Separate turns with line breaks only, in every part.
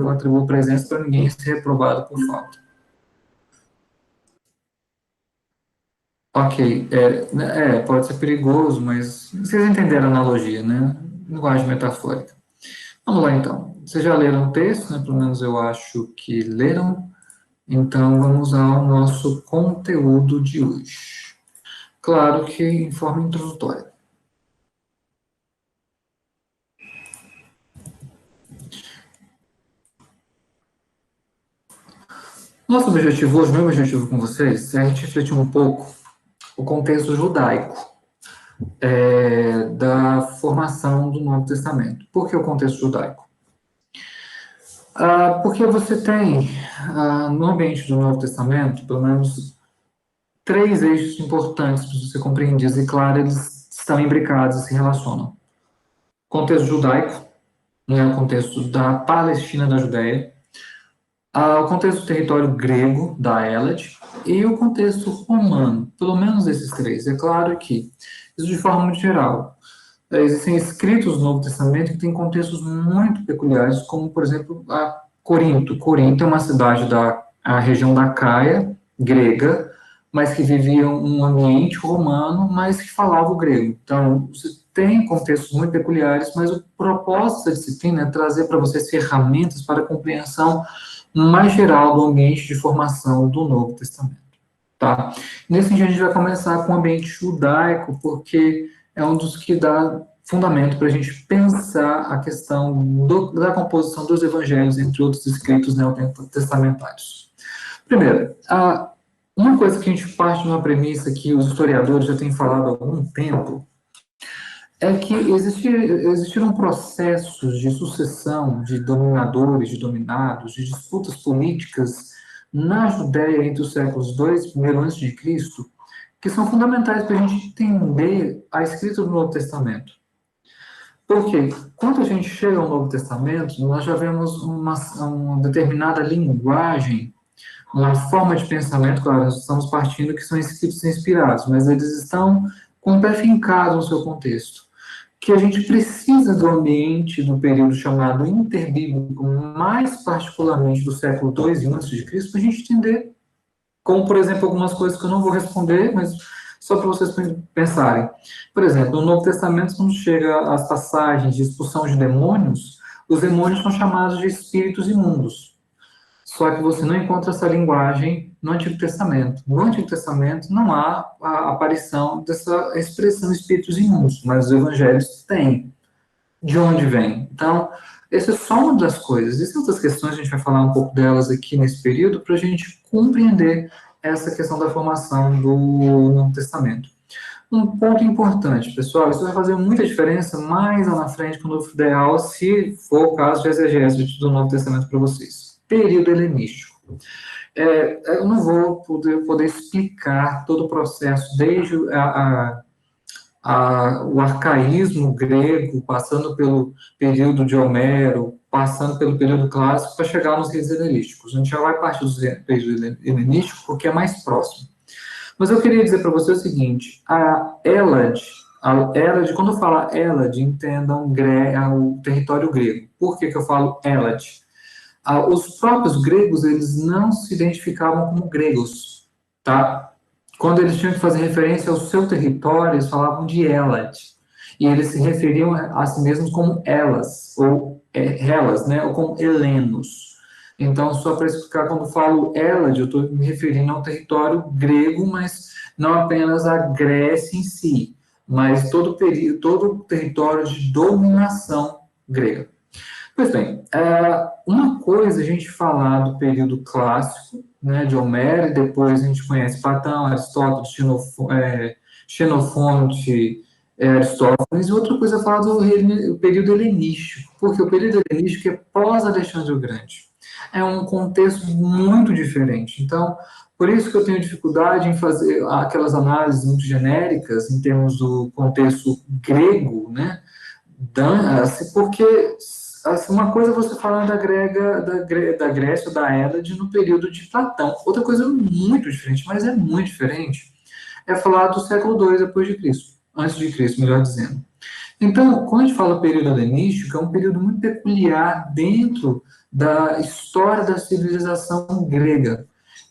eu atribuo presença para ninguém ser reprovado por falta. Ok, pode ser perigoso, mas vocês entenderam a analogia, né? Linguagem metafórica. Vamos lá, então. Vocês já leram o texto, né? Pelo menos eu acho que leram. Então, vamos ao nosso conteúdo de hoje. Claro que em forma introdutória. Nosso objetivo hoje, meu objetivo com vocês, é a gente refletir um pouco o contexto judaico da formação do Novo Testamento. Por que o contexto judaico? Porque você tem, no ambiente do Novo Testamento, pelo menos 3 eixos importantes para você compreender, e claro, eles estão imbricados e se relacionam. Contexto judaico, né, o contexto da Palestina, da Judéia, o contexto do território grego, da Hélade, e o contexto romano, pelo menos esses 3. É claro que, isso de forma muito geral, existem escritos do Novo Testamento que têm contextos muito peculiares, como, por exemplo, a Corinto. Corinto é uma cidade da região da Caia, grega, mas que vivia um ambiente romano, mas que falava o grego. Então, você tem contextos muito peculiares, mas o propósito da disciplina é trazer para vocês ferramentas para a compreensão mais geral do ambiente de formação do Novo Testamento. Tá? Nesse dia a gente vai começar com o ambiente judaico, porque é um dos que dá fundamento para a gente pensar a questão da composição dos evangelhos, entre outros escritos neotestamentários. Primeiro, uma coisa que a gente parte de uma premissa que os historiadores já têm falado há algum tempo, é que existiram processos de sucessão de dominadores, de dominados, de disputas políticas na Judéia entre os séculos II e I a.C., que são fundamentais para a gente entender a escrita do Novo Testamento. Porque quando a gente chega ao Novo Testamento, nós já vemos uma determinada linguagem, uma forma de pensamento, claro, nós estamos partindo que são escritos inspirados, mas eles estão com o pé fincado no seu contexto. Que a gente precisa do ambiente do período chamado interbíblico, mais particularmente do século II e I a.C., para a gente entender, como, por exemplo, algumas coisas que eu não vou responder, mas só para vocês pensarem. Por exemplo, no Novo Testamento, quando chega às passagens de expulsão de demônios, os demônios são chamados de espíritos imundos. Só que você não encontra essa linguagem no Antigo Testamento. No Antigo Testamento não há a aparição dessa expressão espíritos imundos, mas os evangelhos têm. De onde vem? Então, essa é só uma das coisas. Existem outras questões, a gente vai falar um pouco delas aqui nesse período, para a gente compreender essa questão da formação do Novo Testamento. Um ponto importante, pessoal, isso vai fazer muita diferença mais lá na frente, quando eu der aula, se for o caso de exegese do Novo Testamento para vocês. Período helenístico. Eu não vou poder explicar todo o processo, desde o arcaísmo grego, passando pelo período de Homero, passando pelo período clássico, para chegar nos reis helenísticos. A gente já vai partir do período helenístico, porque é mais próximo. Mas eu queria dizer para você o seguinte, a Hélade, quando eu falo Hélade, entendam o território grego. Por que eu falo Hélade? Os próprios gregos, eles não se identificavam como gregos, tá? Quando eles tinham que fazer referência ao seu território, eles falavam de Hélade. E eles se referiam a si mesmos como Elas, ou Hellas, né? Ou como helenos. Então, só para explicar, quando eu falo Hélade, eu estou me referindo ao território grego, mas não apenas a Grécia em si, mas todo o território de dominação grega. Pois bem, uma coisa a gente falar do período clássico, né, de Homero, e depois a gente conhece Platão, Aristóteles, Xenofonte, Aristófanes, e outra coisa é falar do período helenístico, porque o período helenístico é pós-Alexandre o Grande. É um contexto muito diferente. Então, por isso que eu tenho dificuldade em fazer aquelas análises muito genéricas em termos do contexto grego, né, porque uma coisa é você falar da Grécia, da Hélade, no período de Platão. Outra coisa muito diferente, mas é muito diferente, é falar do século II depois de Cristo, antes de Cristo, melhor dizendo. Então, quando a gente fala período helenístico, é um período muito peculiar dentro da história da civilização grega.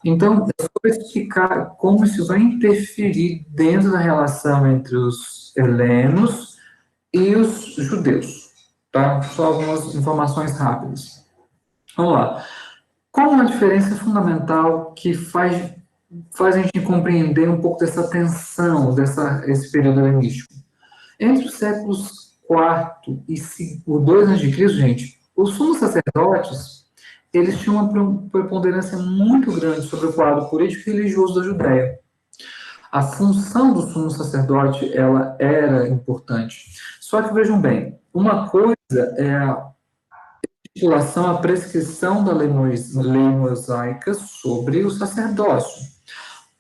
Então, eu vou explicar como isso vai interferir dentro da relação entre os helenos e os judeus, tá? Só algumas informações rápidas. Vamos lá. Qual uma diferença fundamental que faz a gente compreender um pouco dessa tensão, esse período helenístico? Entre os séculos IV e o 2 a.C., gente, os sumos sacerdotes, eles tinham uma preponderância muito grande sobre o quadro político e religioso da Judéia. A função do sumo sacerdote, ela era importante. Só que, vejam bem, uma coisa é a estipulação, a prescrição da lei mosaica sobre o sacerdócio.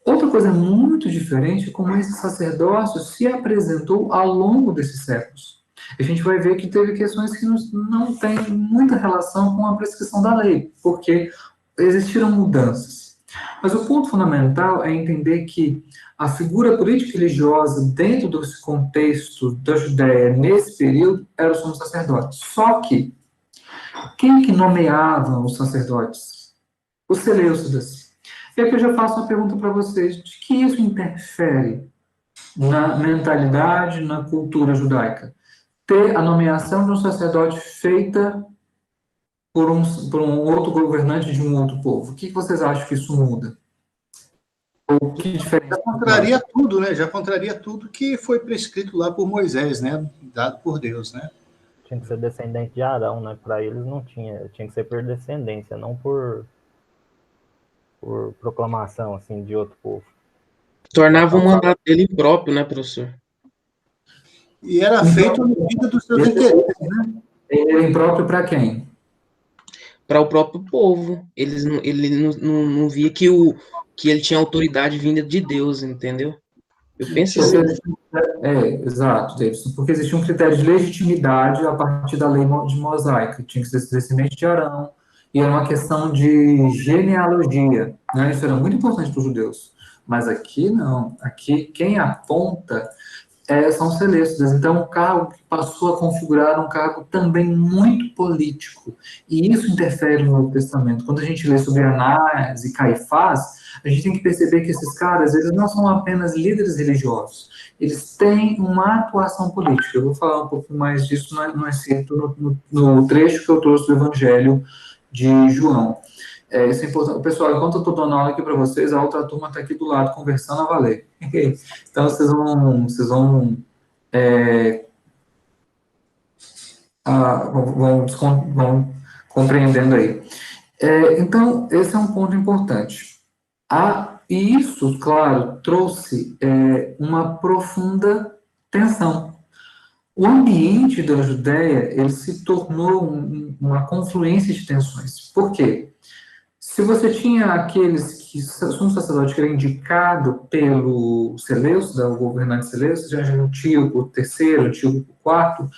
Outra coisa muito diferente é como esse sacerdócio se apresentou ao longo desses séculos. A gente vai ver que teve questões que não têm muita relação com a prescrição da lei, porque existiram mudanças. Mas o ponto fundamental é entender que a figura política e religiosa dentro desse contexto da Judéia, nesse período, era o sumo sacerdote. Só que, quem que nomeava os sacerdotes? Os seleucidas. E aqui eu já faço uma pergunta para vocês, de que isso interfere na mentalidade, na cultura judaica? Ter a nomeação de um sacerdote feita por um outro governante de um outro povo. O que vocês acham que isso muda? Ou que diferença?
Já contraria tudo, né? Já contraria tudo que foi prescrito lá por Moisés, né? Dado por Deus, né?
Tinha que ser descendente de Arão, né? Para eles não tinha que ser por descendência, não por proclamação, assim, de outro povo.
Tornava o mandato dele impróprio, né, professor?
E era feito na vida dos seus interesses, né?
Ele é impróprio para quem?
Para o próprio povo. Ele não via que ele tinha autoridade vinda de Deus, entendeu? Eu penso assim.
Exato, Davidson, porque existia um critério de legitimidade a partir da lei de mosaica, tinha que ser descendente de Arão, e era uma questão de genealogia, né? Isso era muito importante para os judeus, mas aqui não, aqui quem aponta são seleucidas, então o cargo que passou a configurar um cargo também muito político, e isso interfere no Novo Testamento. Quando a gente lê sobre Anás e Caifás, a gente tem que perceber que esses caras, eles não são apenas líderes religiosos, eles têm uma atuação política. Eu vou falar um pouco mais disso no excerto, no trecho que eu trouxe do Evangelho de João. Isso é importante. Pessoal, enquanto eu estou dando aula aqui para vocês, a outra turma está aqui do lado, conversando a valer. Então, vocês vão compreendendo aí. Então, esse é um ponto importante. E isso, claro, trouxe uma profunda tensão. O ambiente da Judéia, ele se tornou uma confluência de tensões. Por quê? Se você tinha aqueles que sumo sacerdote que era indicado pelo Seleucida, o governante Seleucida, já no Antíoco III, Antíoco IV,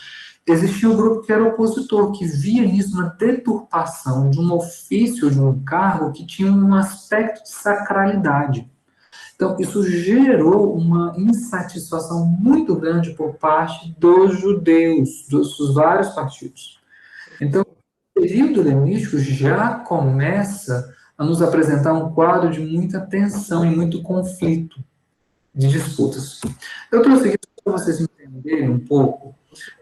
existia um grupo que era opositor, que via nisso uma deturpação de um ofício, de um cargo que tinha um aspecto de sacralidade. Então, isso gerou uma insatisfação muito grande por parte dos judeus, dos vários partidos. Então, o período helenístico já começa a nos apresentar um quadro de muita tensão e muito conflito, de disputas. Eu trouxe aqui para vocês entenderem um pouco.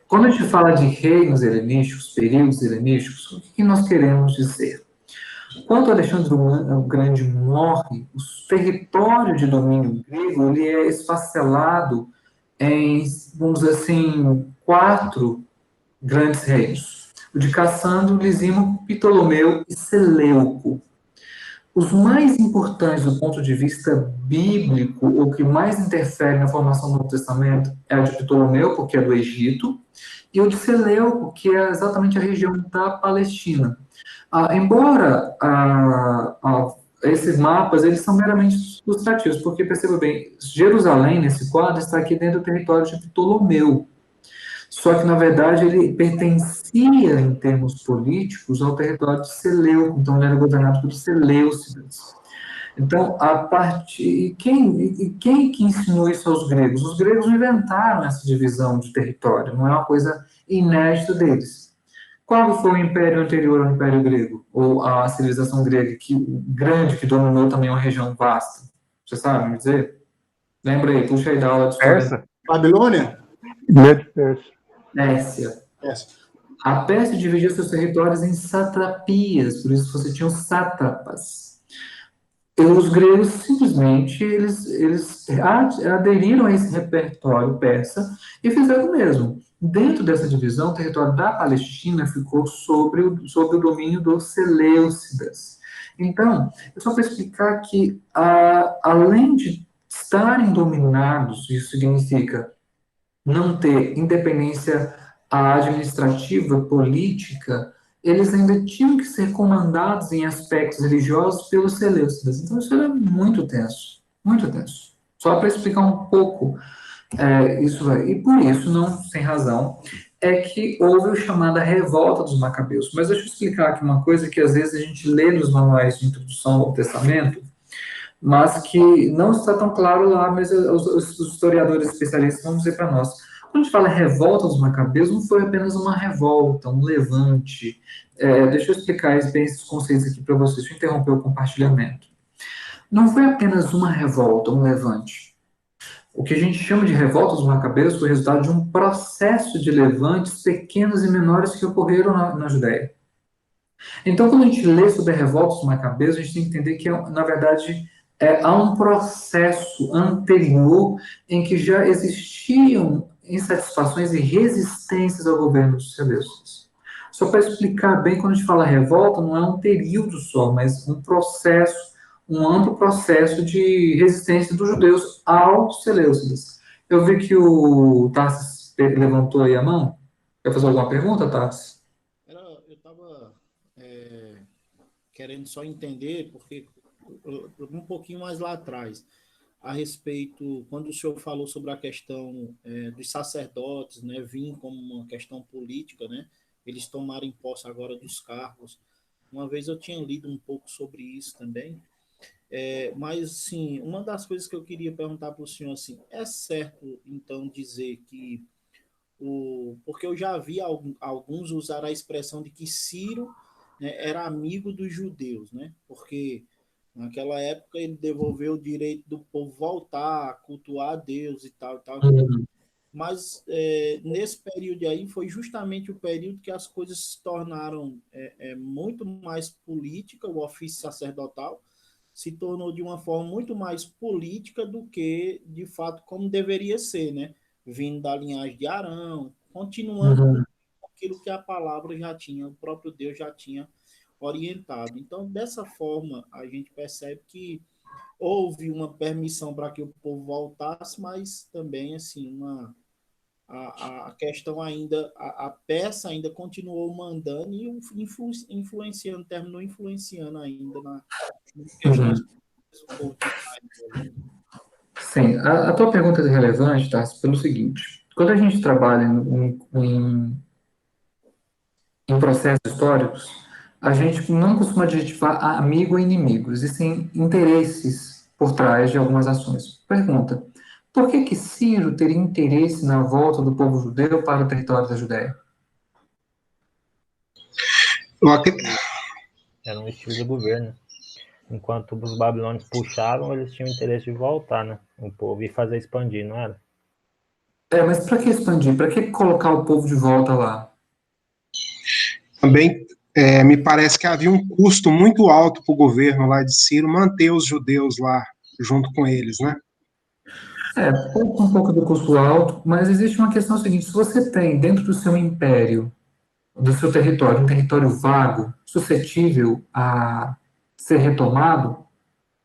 Quando a gente fala de reinos helenísticos, períodos helenísticos, o que nós queremos dizer? Quando Alexandre o Grande morre, o território de domínio grego ele é esfacelado em, vamos dizer assim, 4 grandes reinos. O de Cassandro, Lisímaco, Ptolomeu e Seleuco. Os mais importantes do ponto de vista bíblico, ou que mais interfere na formação do Novo Testamento, é o de Ptolomeu, porque é do Egito, e o de Seleuco, que é exatamente a região da Palestina. Embora esses mapas eles são meramente ilustrativos, porque, perceba bem, Jerusalém, nesse quadro, está aqui dentro do território de Ptolomeu. Só que, na verdade, ele pertencia, em termos políticos, ao território de Seleuco, então ele era governado por Seleucidas. Então, quem que ensinou isso aos gregos? Os gregos inventaram essa divisão de território, não é uma coisa inédita deles. Qual foi o império anterior ao Império Grego? Ou a civilização grega grande que dominou também uma região vasta? Você sabe me dizer? Lembra aí, puxa aí da aula de história.
Persa?
Babilônia?
Medo Persa.
Pérsia.
Essa.
A Pérsia dividia seus territórios em satrapias, por isso você tinha os sátrapas. E os gregos simplesmente eles aderiram a esse repertório persa e fizeram o mesmo. Dentro dessa divisão, o território da Palestina ficou sob o domínio dos Seleucidas. Então, é só para explicar que, além de estarem dominados, isso significa não ter independência administrativa, política, eles ainda tinham que ser comandados em aspectos religiosos pelos Seleucidas. Então, isso era muito tenso, muito tenso. Só para explicar um pouco isso aí. E por isso, não sem razão, é que houve a chamada revolta dos Macabeus. Mas deixa eu explicar aqui uma coisa que às vezes a gente lê nos manuais de introdução ao Testamento, mas que não está tão claro lá, mas os historiadores especialistas vão dizer para nós. Quando a gente fala revolta dos Macabeus, não foi apenas uma revolta, um levante. Deixa eu explicar bem esses conceitos aqui para vocês. Deixa eu interromper o compartilhamento. Não foi apenas uma revolta, um levante. O que a gente chama de revolta dos Macabeus foi o resultado de um processo de levantes pequenos e menores que ocorreram na Judéia. Então, quando a gente lê sobre a revolta dos Macabeus, a gente tem que entender que, na verdade, há um processo anterior em que já existiam insatisfações e resistências ao governo dos Seleucidas. Só para explicar bem, quando a gente fala revolta, não é um período só, mas um processo, um amplo processo de resistência dos judeus aos Seleucidas. Eu vi que o Tarsis levantou aí a mão. Quer fazer alguma pergunta, Tarsis?
Eu estava querendo só entender, porque um pouquinho mais lá atrás, a respeito, quando o senhor falou sobre a questão dos sacerdotes, né, vir como uma questão política, né, eles tomarem posse agora dos cargos. Uma vez eu tinha lido um pouco sobre isso também, mas, assim, uma das coisas que eu queria perguntar para o senhor, assim, é certo, então, dizer que porque eu já vi alguns usar a expressão de que Ciro, né, era amigo dos judeus, né? Porque naquela época ele devolveu o direito do povo voltar a cultuar a Deus e tal, e tal. Mas nesse período aí foi justamente o período que as coisas se tornaram muito mais política, o ofício sacerdotal se tornou de uma forma muito mais política do que, de fato, como deveria ser, né? Vindo da linhagem de Arão, continuando aquilo que a palavra já tinha, o próprio Deus já tinha orientado. Então, dessa forma, a gente percebe que houve uma permissão para que o povo voltasse, mas também, assim, a questão ainda, a peça ainda continuou mandando e influenciando, terminou influenciando ainda nas questões do povo de Israel.
Sim, a tua pergunta é relevante, tá? Pelo seguinte, quando a gente trabalha em processos históricos, a gente não costuma adjetivar amigo e inimigo, existem interesses por trás de algumas ações. Pergunta, por que Ciro teria interesse na volta do povo judeu para o território da Judéia?
Era um estilo de governo. Enquanto os babilônios puxavam, eles tinham interesse de voltar, né? O povo e fazer expandir, não era?
Mas para que expandir? Para que colocar o povo de volta lá?
Também me parece que havia um custo muito alto para o governo lá de Ciro manter os judeus lá junto com eles, né?
Um pouco do custo alto, mas existe uma questão seguinte, se você tem dentro do seu império, do seu território, um território vago, suscetível a ser retomado, o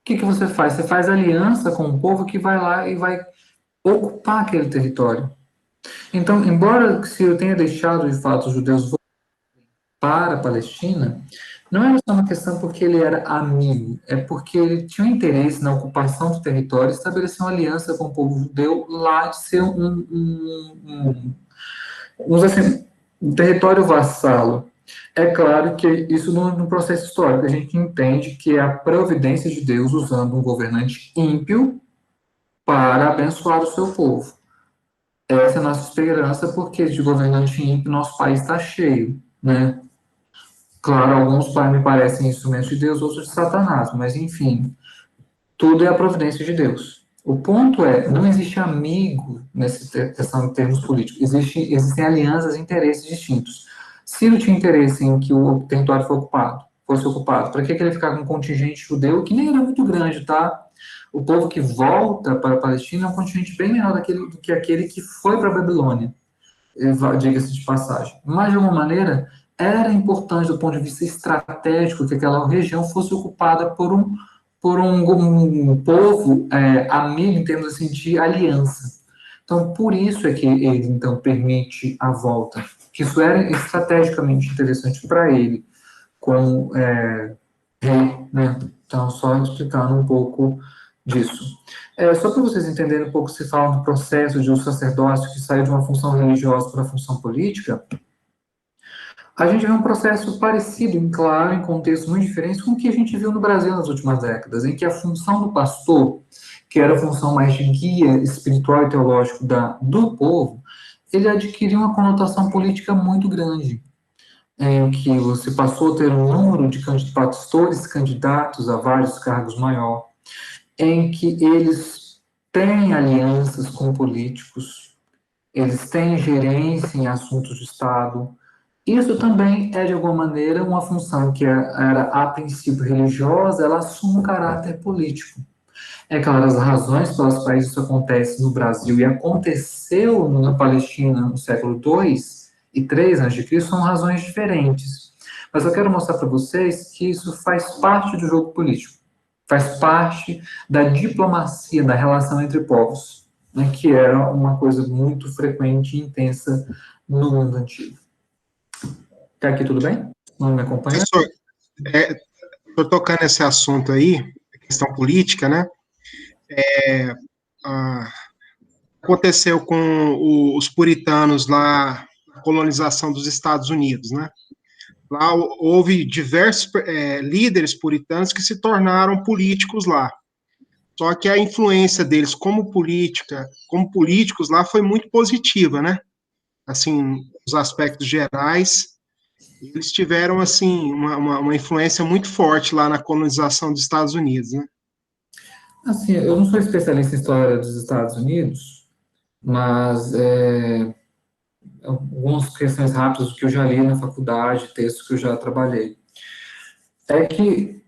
que você faz? Você faz aliança com o povo que vai lá e vai ocupar aquele território. Então, embora Ciro tenha deixado, de fato, os judeus para a Palestina, não era só uma questão porque ele era amigo, é porque ele tinha um interesse na ocupação do território e estabelecer uma aliança com o povo judeu lá de ser um território vassalo. É claro que isso no processo histórico a gente entende que é a providência de Deus usando um governante ímpio para abençoar o seu povo. Essa é a nossa esperança, porque de governante ímpio nosso país está cheio. né? Claro, alguns me parecem instrumentos de Deus, outros de Satanás, mas enfim, tudo é a providência de Deus. O ponto é, não existe amigo nessa questão de termos políticos, existem alianças e interesses distintos. Ciro tinha interesse em que o território fosse ocupado. Para que ele ficar com um contingente judeu, que nem era muito grande, tá? O povo que volta para a Palestina é um contingente bem menor do que aquele que foi para a Babilônia, diga-se de passagem. Mas, de alguma maneira, era importante, do ponto de vista estratégico, que aquela região fosse ocupada por um povo amigo, em termos assim, de aliança. Então, por isso é que ele, então, permite a volta. Que isso era estrategicamente interessante para ele, como rei, né? Então, só explicando um pouco disso. Só para vocês entenderem um pouco, se fala do processo de um sacerdócio que saiu de uma função religiosa para uma função política, a gente vê um processo parecido, claro, em contextos muito diferentes, com o que a gente viu no Brasil nas últimas décadas, em que a função do pastor, que era a função mais de guia espiritual e teológico do povo, ele adquiriu uma conotação política muito grande, em que você passou a ter um número de pastores candidatos a vários cargos maior, em que eles têm alianças com políticos, eles têm gerência em assuntos de Estado. Isso também é, de alguma maneira, uma função que era, a princípio, religiosa, ela assume um caráter político. É claro, as razões pelas quais isso acontece no Brasil e aconteceu na Palestina no século II e III a.C. são razões diferentes. Mas eu quero mostrar para vocês que isso faz parte do jogo político, faz parte da diplomacia, da relação entre povos, né, que era uma coisa muito frequente e intensa no mundo antigo. Tá aqui tudo bem? Não me acompanha?
Professor, estou tocando esse assunto aí, questão política, né? Aconteceu com os puritanos lá, a colonização dos Estados Unidos, né? Lá houve diversos líderes puritanos que se tornaram políticos lá. Só que a influência deles como políticos lá foi muito positiva, né? Assim, os aspectos gerais, eles tiveram, assim, uma influência muito forte lá na colonização dos Estados Unidos, né?
Assim, eu não sou especialista em história dos Estados Unidos, mas algumas questões rápidas que eu já li na faculdade, textos que eu já trabalhei. É que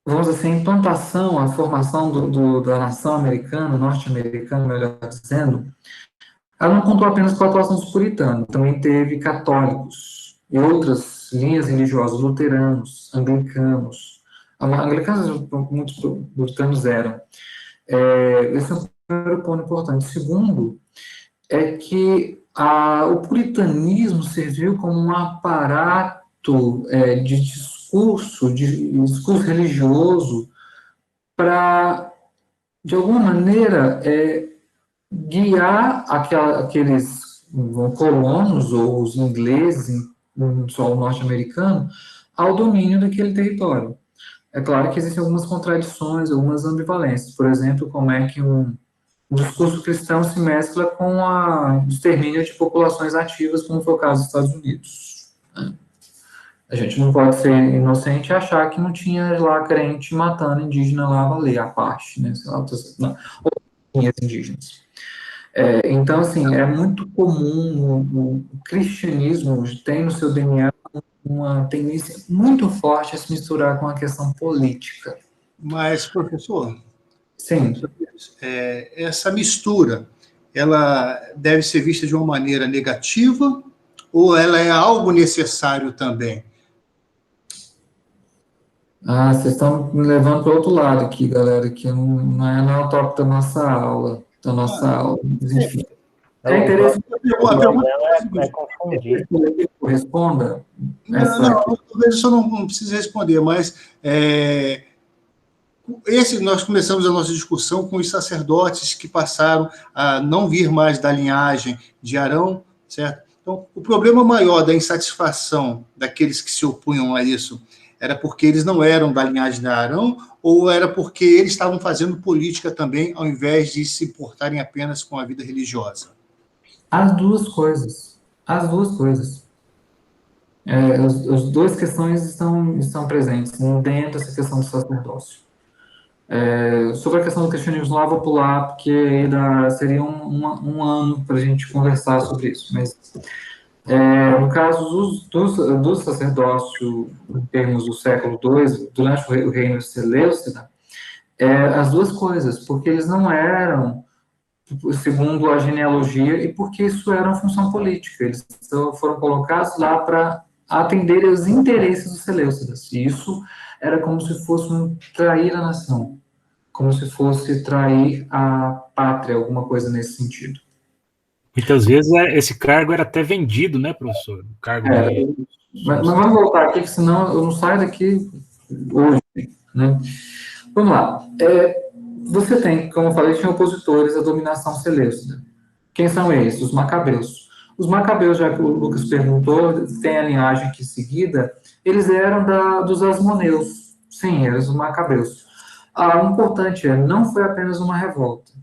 vamos dizer assim, a implantação, a formação da nação americana, norte-americana, melhor dizendo, ela não contou apenas com a atuação dos puritanos, também teve católicos e outras linhas religiosas, luteranos, anglicanos. Muitos puritanos eram. Esse é um primeiro ponto importante. Segundo, é que o puritanismo serviu como um aparato de discurso religioso para, de alguma maneira, guiar aqueles colonos ou os ingleses, não só o norte-americano, ao domínio daquele território. É claro que existem algumas contradições, algumas ambivalências. Por exemplo, como é que um discurso cristão se mescla com o extermínio de populações ativas, como foi o caso dos Estados Unidos. A gente não pode ser inocente e achar que não tinha lá crente matando indígena lá a valer, a parte, né? Sei lá, ou indígenas. Então, assim, é muito comum, o cristianismo tem no seu DNA uma tendência muito forte a se misturar com a questão política.
Mas, professor,
sim,
essa mistura, ela deve ser vista de uma maneira negativa ou ela é algo necessário também?
Vocês estão me levando para o outro lado aqui, galera, que não é o tópico da nossa aula, mas, enfim. É interessante.
O problema é confundir.
Responda.
Talvez eu só não precise responder, mas nós começamos a nossa discussão com os sacerdotes que passaram a não vir mais da linhagem de Arão, certo? Então, o problema maior da insatisfação daqueles que se opunham a isso era porque eles não eram da linhagem de Arão ou era porque eles estavam fazendo política também, ao invés de se importarem apenas com a vida religiosa?
As duas coisas. As duas coisas. As duas questões estão presentes dentro dessa questão do sacerdócio. Sobre a questão do cristianismo, lá vou pular, porque seria um ano para a gente conversar sobre isso, mas no caso do sacerdócio, em termos do século II, durante o reino Seleucida, as duas coisas, porque eles não eram, segundo a genealogia, e porque isso era uma função política, eles foram colocados lá para atender aos interesses dos Seleucidas, e isso era como se fosse um trair a nação, como se fosse trair a pátria, alguma coisa nesse sentido.
Muitas vezes esse cargo era até vendido, né, professor? O cargo de...
Mas vamos voltar aqui, que senão eu não saio daqui hoje, né? Vamos lá. Você tem, como eu falei, tinha opositores à dominação seleucida. Quem são eles? Os macabeus. Os macabeus, já que o Lucas perguntou, tem a linhagem aqui seguida, eles eram dos asmoneus. Sim, eram os macabeus. O importante não foi apenas uma revolta,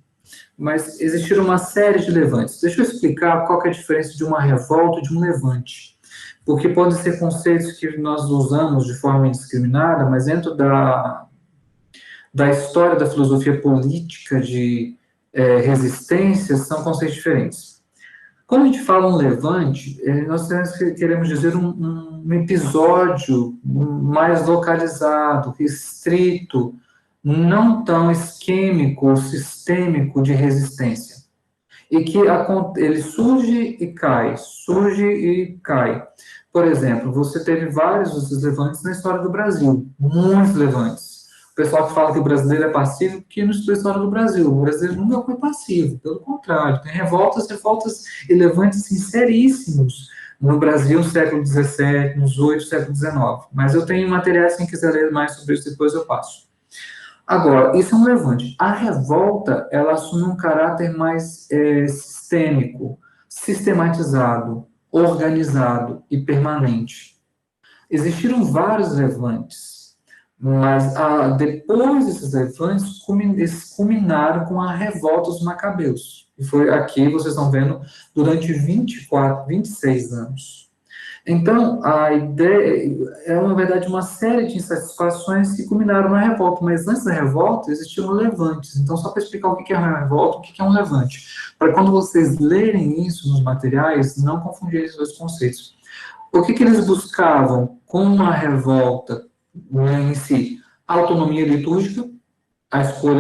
mas existiram uma série de levantes. Deixa eu explicar qual que é a diferença de uma revolta e de um levante. Porque podem ser conceitos que nós usamos de forma indiscriminada, mas dentro da história da filosofia política de resistência, são conceitos diferentes. Quando a gente fala um levante, nós queremos dizer um episódio mais localizado, restrito, não tão isquêmico ou sistêmico de resistência. E que ele surge e cai, surge e cai. Por exemplo, você teve vários desses levantes na história do Brasil, muitos levantes. O pessoal que fala que o brasileiro é passivo, que não estudou a história do Brasil. O brasileiro nunca foi passivo, pelo contrário, tem revoltas e levantes sinceríssimos no Brasil no século XVII, no XVIII, século XIX. Mas eu tenho materiais, quem quiser ler mais sobre isso, depois eu passo. Agora, isso é um levante. A revolta, ela assume um caráter mais sistêmico, sistematizado, organizado e permanente. Existiram vários levantes, mas depois desses levantes, eles culminaram com a revolta dos macabeus. E foi aqui, vocês estão vendo, durante 26 anos. Então, a ideia é, na verdade, uma série de insatisfações que culminaram na revolta, mas antes da revolta existiam levantes. Então, só para explicar o que é uma revolta, o que é um levante, para quando vocês lerem isso nos materiais, não confundirem esses dois conceitos. O que eles buscavam com uma revolta em si? Autonomia litúrgica,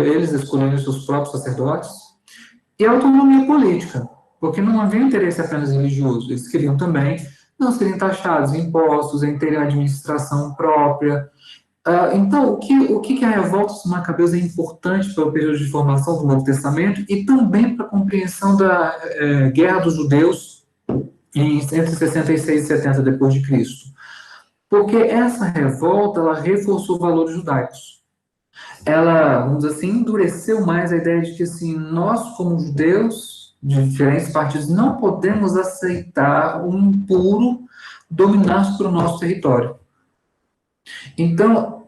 eles escolheram seus próprios sacerdotes, e autonomia política, porque não havia interesse apenas religioso, eles queriam também não serem taxados impostos, em terem administração própria. Então, o que a revolta dos macabeus é importante para o período de formação do Novo Testamento e também para a compreensão da Guerra dos Judeus entre 66 e 70 depois de Cristo. Porque essa revolta, ela reforçou valores judaicos. Ela, vamos dizer assim, endureceu mais a ideia de que, assim, nós, como judeus, de diferentes partidos, não podemos aceitar um impuro dominar sobre o nosso território. Então,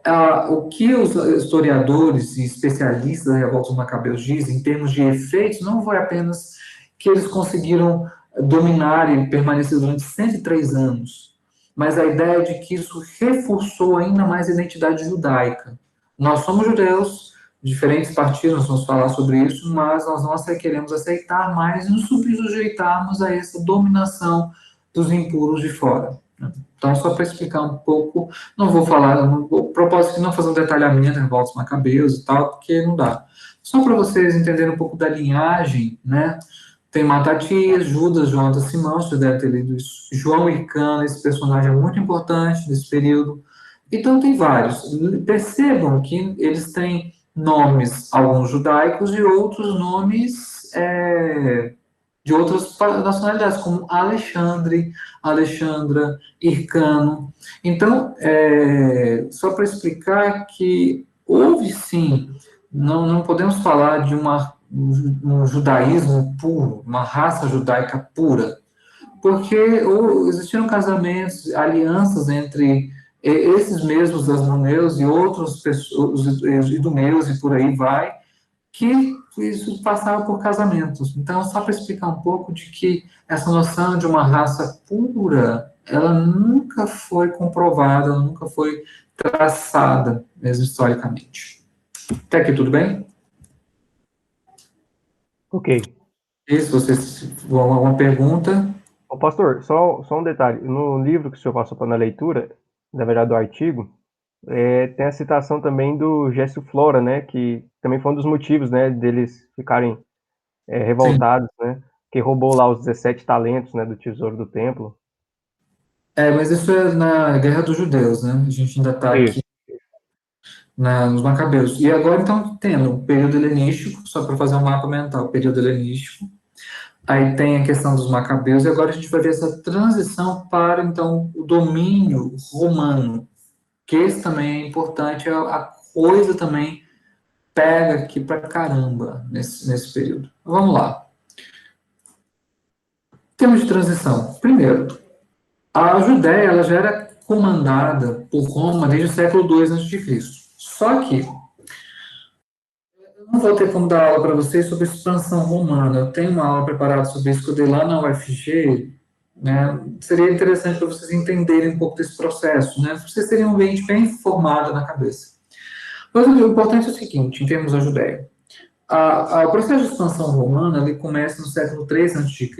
o que os historiadores e especialistas da revolta dos macabeus dizem, em termos de efeitos, não foi apenas que eles conseguiram dominar e permanecer durante 103 anos, mas a ideia de que isso reforçou ainda mais a identidade judaica. Nós somos judeus, diferentes partidos, nós vamos falar sobre isso, mas nós não queremos aceitar mais e nos subjeitarmos a essa dominação dos impuros de fora. Então, só para explicar um pouco, não vou falar, o propósito de não fazer um detalhamento em revoltas macabeus e tal, porque não dá. Só para vocês entenderem um pouco da linhagem, né? Tem Matatias, Judas, João, Simão, vocês devem ter lido isso. João Hircano, esse personagem é muito importante nesse período. Então, tem vários. Percebam que eles têm nomes, alguns judaicos, e outros nomes de outras nacionalidades, como Alexandre, Alexandra, Hircano. Então, só para explicar que houve sim, não podemos falar de um judaísmo puro, uma raça judaica pura, porque existiram casamentos, alianças entre esses mesmos asmoneus e outras pessoas, idumeus e por aí vai, que isso passava por casamentos. Então, só para explicar um pouco de que essa noção de uma raça pura, ela nunca foi comprovada, ela nunca foi traçada, mesmo historicamente. Até aqui, tudo bem?
Ok.
E se vocês vão alguma pergunta?
Ô, pastor, só um detalhe. No livro que o senhor passou para na leitura, na verdade do artigo, tem a citação também do Gécio Flora, né? Que também foi um dos motivos, né, deles ficarem
Sim.
revoltados, né? Que roubou lá os 17 talentos, né, do tesouro do templo.
Mas isso é na Guerra dos Judeus, né? A gente ainda está aqui
Isso.
nos Macabeus. E agora, então, tendo o período helenístico, só para fazer um mapa mental, período helenístico, aí tem a questão dos Macabeus, e agora a gente vai ver essa transição para, então, o domínio romano, que esse também é importante, a coisa também pega aqui para caramba nesse período. Vamos lá. Temos de transição. Primeiro, a Judéia ela já era comandada por Roma desde o século II a.C. Só que eu não vou ter como dar aula para vocês sobre expansão romana. Eu tenho uma aula preparada sobre isso que eu dei lá na UFG. Né? Seria interessante para vocês entenderem um pouco desse processo, né? Para vocês terem um ambiente bem formado na cabeça. Mas o importante é o seguinte, em termos da Judéia. O processo de expansão romana ele começa no século III a.C.,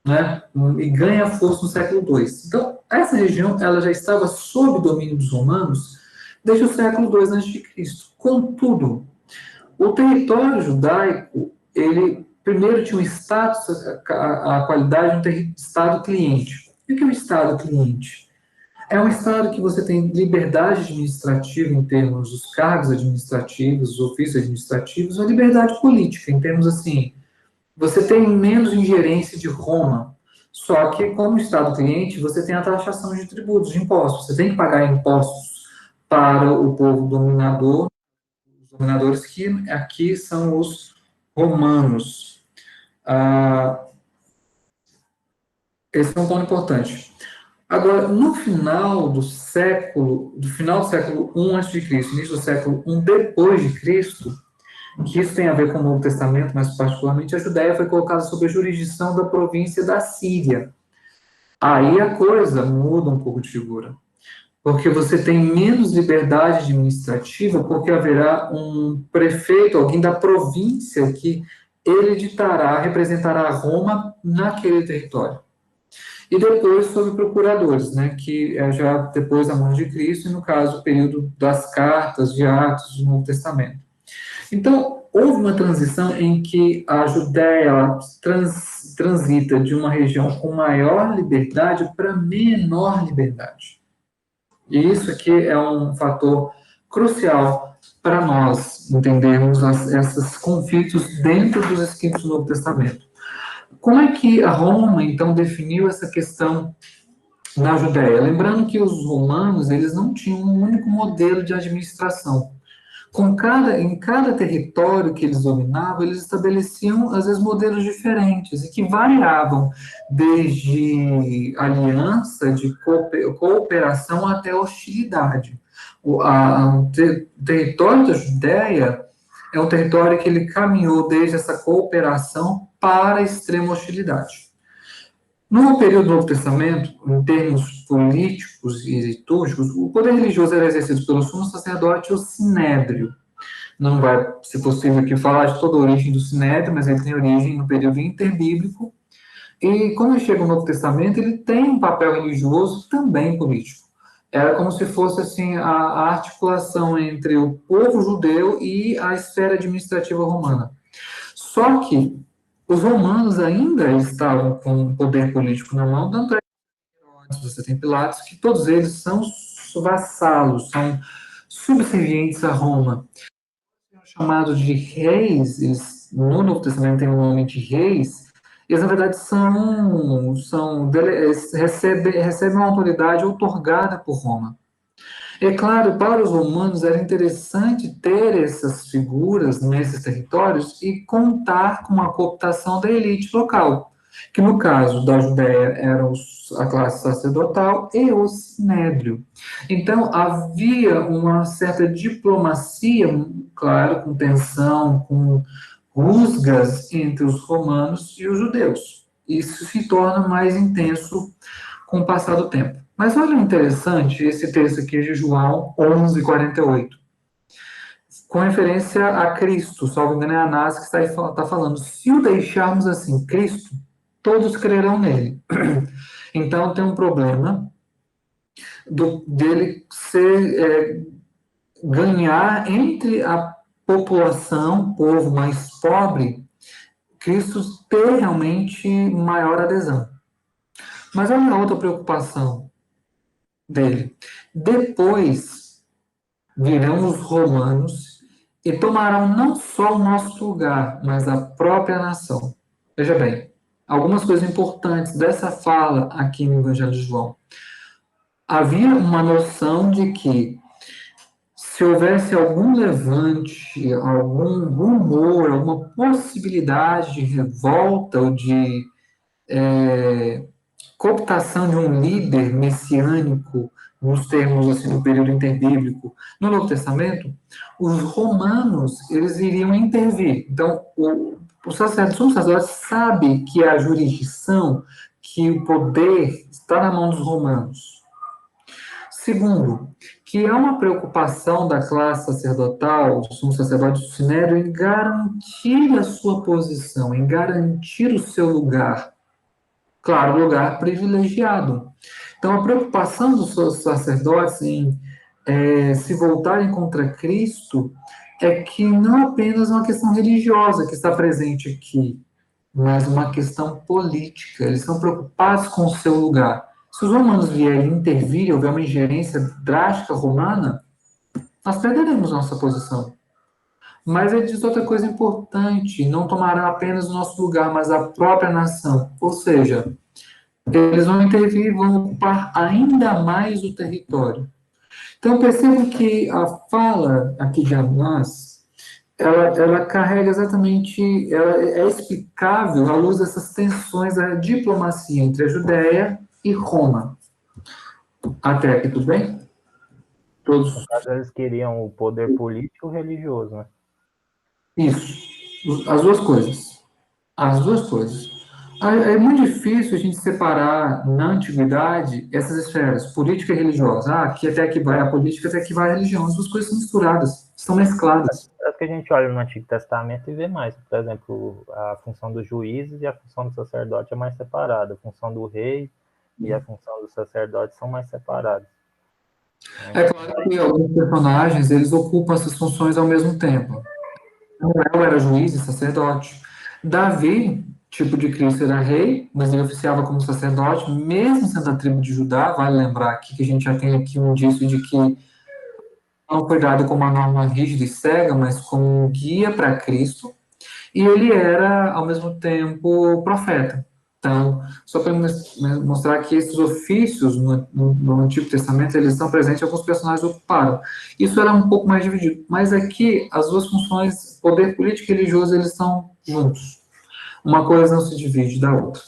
né, e ganha força no século II. Então, essa região ela já estava sob domínio dos romanos desde o século II a.C. Contudo, o território judaico, ele primeiro tinha um status, a qualidade de um Estado cliente. E o que é um Estado cliente? É um Estado que você tem liberdade administrativa em termos dos cargos administrativos, dos ofícios administrativos, ou liberdade política, em termos assim, você tem menos ingerência de Roma, só que como Estado cliente, você tem a taxação de tributos, de impostos, você tem que pagar impostos para o povo dominador, os dominadores que aqui são os romanos. Esse é um ponto importante. Agora, no final do século I a.C., início do século I depois de Cristo, que isso tem a ver com o Novo Testamento, mas particularmente a Judéia foi colocada sob a jurisdição da província da Síria. Aí a coisa muda um pouco de figura, porque você tem menos liberdade administrativa, porque haverá um prefeito, alguém da província que ele representará Roma naquele território. E depois sobre procuradores, né, que é já depois da morte de Cristo, e no caso o período das cartas, de Atos, do Novo Testamento. Então, houve uma transição em que a Judéia transita de uma região com maior liberdade para menor liberdade. E isso aqui é um fator crucial para nós entendermos esses conflitos dentro dos escritos do Novo Testamento. Como é que a Roma, então, definiu essa questão na Judéia? Lembrando que os romanos, eles não tinham um único modelo de administração. Em cada território que eles dominavam, eles estabeleciam, às vezes, modelos diferentes, e que variavam desde aliança, de cooperação, até hostilidade. O território da Judéia é um território que ele caminhou desde essa cooperação para a extrema hostilidade. No período do Novo Testamento, em termos políticos e litúrgicos, o poder religioso era exercido pelo sumo sacerdote e o sinédrio. Não vai ser possível aqui falar de toda a origem do sinédrio, mas ele tem origem no período interbíblico. E quando ele chega no Novo Testamento, ele tem um papel religioso também político. Era como se fosse assim a articulação entre o povo judeu e a esfera administrativa romana. Só que os romanos ainda estavam com o poder político na mão, tanto é que você tem Pilatos, que todos eles são vassalos, são subservientes a Roma. Chamados de reis, eles, no Novo Testamento tem o nome de reis, eles na verdade recebem uma autoridade outorgada por Roma. É claro, para os romanos era interessante ter essas figuras nesses territórios e contar com a cooptação da elite local. que no caso da Judéia eram a classe sacerdotal e o sinédrio. Então, havia uma certa diplomacia, claro, com tensão, com rusgas entre os romanos e os judeus. Isso se torna mais intenso com o passar do tempo. Mas olha interessante esse texto aqui de João 11:48, com referência a Cristo, salvo engano é Anás que está falando, se o deixarmos assim, Cristo, todos crerão nele. Então tem um problema dele ganhar entre a população, povo mais pobre, Cristo ter realmente maior adesão. Mas olha a outra preocupação dele. Depois virão os romanos e tomarão não só o nosso lugar, mas a própria nação. Veja bem, algumas coisas importantes dessa fala aqui no Evangelho de João. Havia uma noção de que se houvesse algum levante, algum rumor, alguma possibilidade de revolta ou de cooptação de um líder messiânico, nos termos assim, do período interbíblico, no Novo Testamento, os romanos, eles iriam intervir. Então, o sacerdote sabe que a jurisdição, que o poder está na mão dos romanos. Segundo, que há uma preocupação da classe sacerdotal, do sumo sacerdote do sinédrio, em garantir a sua posição, em garantir o seu lugar. Claro, lugar privilegiado. Então, a preocupação dos seus sacerdotes em se voltarem contra Cristo é que não apenas uma questão religiosa que está presente aqui, mas uma questão política. Eles são preocupados com o seu lugar. Se os romanos vierem intervir e houver uma ingerência drástica romana, nós perderemos nossa posição. Mas ele diz outra coisa importante, não tomarão apenas o nosso lugar, mas a própria nação. Ou seja, eles vão intervir e vão ocupar ainda mais o território. Então, percebo que a fala aqui de Anás, ela carrega exatamente, ela é explicável à luz dessas tensões da diplomacia entre a Judéia e Roma. Até aqui, tudo bem? Todos.
No caso, eles queriam o poder político e religioso, né?
Isso. As duas coisas. As duas coisas. É muito difícil a gente separar na antiguidade essas esferas, política e religiosa. Aqui até aqui vai a política, até aqui vai a religião. As duas coisas são misturadas, são mescladas.
É que a gente olha no Antigo Testamento e vê mais. Por exemplo, a função dos juízes e a função do sacerdote é mais separada. A função do rei e a função do sacerdote são mais separadas.
É claro que alguns personagens, eles ocupam essas funções ao mesmo tempo. Samuel era juiz e sacerdote. Davi, tipo de Cristo, era rei, mas ele oficiava como sacerdote, mesmo sendo da tribo de Judá. Vale lembrar aqui que a gente já tem aqui um indício de que não foi dado como uma norma rígida e cega, mas como um guia para Cristo. E ele era, ao mesmo tempo, profeta. Então, só para mostrar que esses ofícios no Antigo Testamento, eles estão presentes e alguns personagens ocuparam. Isso era um pouco mais dividido. Mas aqui, as duas funções, poder político e religioso, eles estão juntos. Uma coisa não se divide da outra.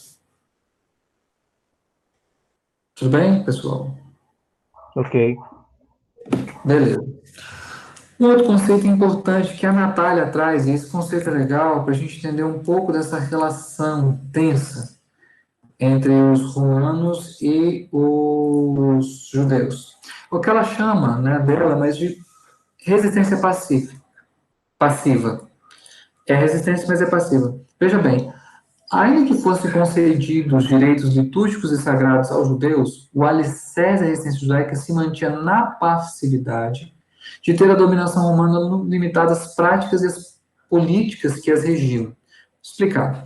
Tudo bem, pessoal?
Ok.
Beleza. Um outro conceito importante que a Natália traz, e esse conceito é legal para a gente entender um pouco dessa relação tensa entre os romanos e os judeus. O que ela chama, né, dela, mas de resistência passiva. É resistência, mas é passiva. Veja bem, ainda que fossem concedidos direitos litúrgicos e sagrados aos judeus, o alicerce da resistência judaica se mantinha na passividade de ter a dominação romana limitada às práticas e às políticas que as regiam. Vou explicar.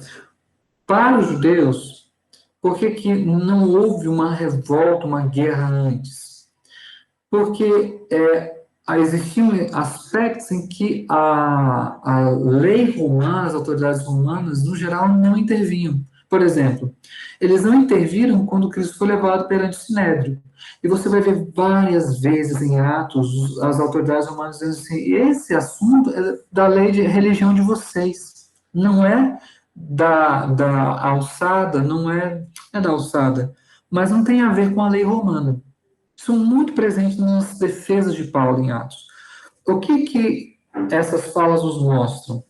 Para os judeus, por que não houve uma revolta, uma guerra antes? Porque existiam aspectos em que a lei romana, as autoridades romanas, no geral, não intervinham. Por exemplo, eles não interviram quando Cristo foi levado perante o Sinédrio. E você vai ver várias vezes em Atos as autoridades romanas dizendo assim: esse assunto é da lei de religião de vocês, não é da alçada não é da alçada, mas não tem a ver com a lei romana. Isso é muito presente nas defesas de Paulo em Atos. O que essas falas nos mostram?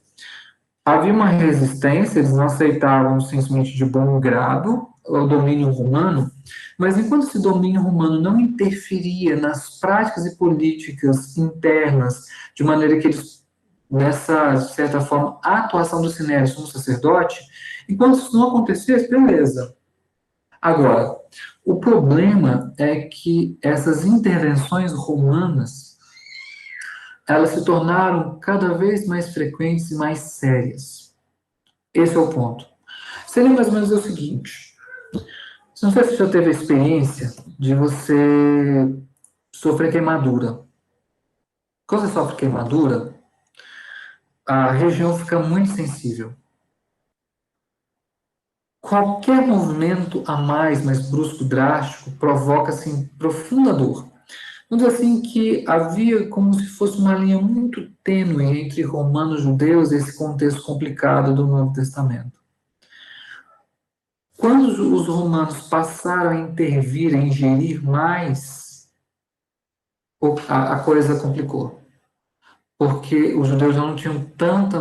Havia uma resistência, eles não aceitavam simplesmente de bom grado o domínio romano, mas enquanto esse domínio romano não interferia nas práticas e políticas internas, de maneira que eles, nessa, de certa forma, a atuação do Sinério como sacerdote, enquanto isso não acontecesse, beleza. Agora, o problema é que essas intervenções romanas, elas se tornaram cada vez mais frequentes e mais sérias. Esse é o ponto. Seria mais ou menos o seguinte: não sei se você já teve a experiência de você sofrer queimadura. Quando você sofre queimadura, a região fica muito sensível. Qualquer movimento a mais brusco, drástico, provoca, assim, profunda dor. Vamos dizer assim que havia como se fosse uma linha muito tênue entre romanos e judeus e esse contexto complicado do Novo Testamento. Quando os romanos passaram a intervir, a ingerir mais, a coisa complicou. Porque os judeus já não tinham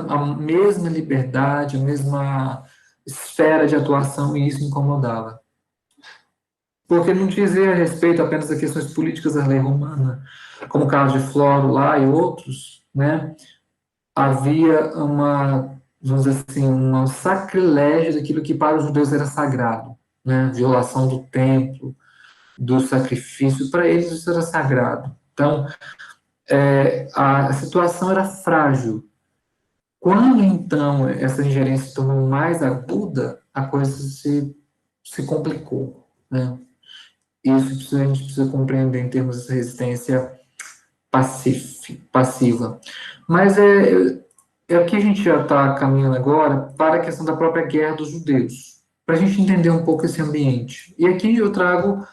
a mesma liberdade, a mesma esfera de atuação, e isso incomodava. Porque não dizia respeito apenas a questões políticas da lei romana, como o caso de Floro lá e outros, né? Havia vamos dizer assim, um sacrilégio daquilo que para os judeus era sagrado, né? Violação do templo, do sacrifício, para eles isso era sagrado. Então, a situação era frágil. Quando, então, essa ingerência se tornou mais aguda, a coisa se complicou, né? Isso a gente precisa compreender em termos de resistência passiva. Mas aqui a gente já está caminhando agora para a questão da própria guerra dos judeus, para a gente entender um pouco esse ambiente. E aqui eu trago,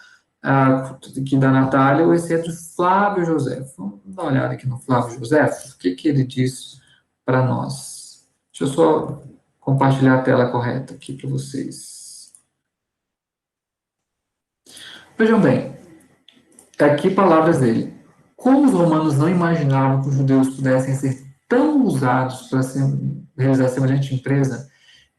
aqui da Natália, o essay do Flávio José. Vamos dar uma olhada aqui no Flávio José, o que ele diz para nós. Deixa eu só compartilhar a tela correta aqui para vocês. Vejam bem, aqui palavras dele. Como os romanos não imaginavam que os judeus pudessem ser tão usados para realizar semelhante empresa,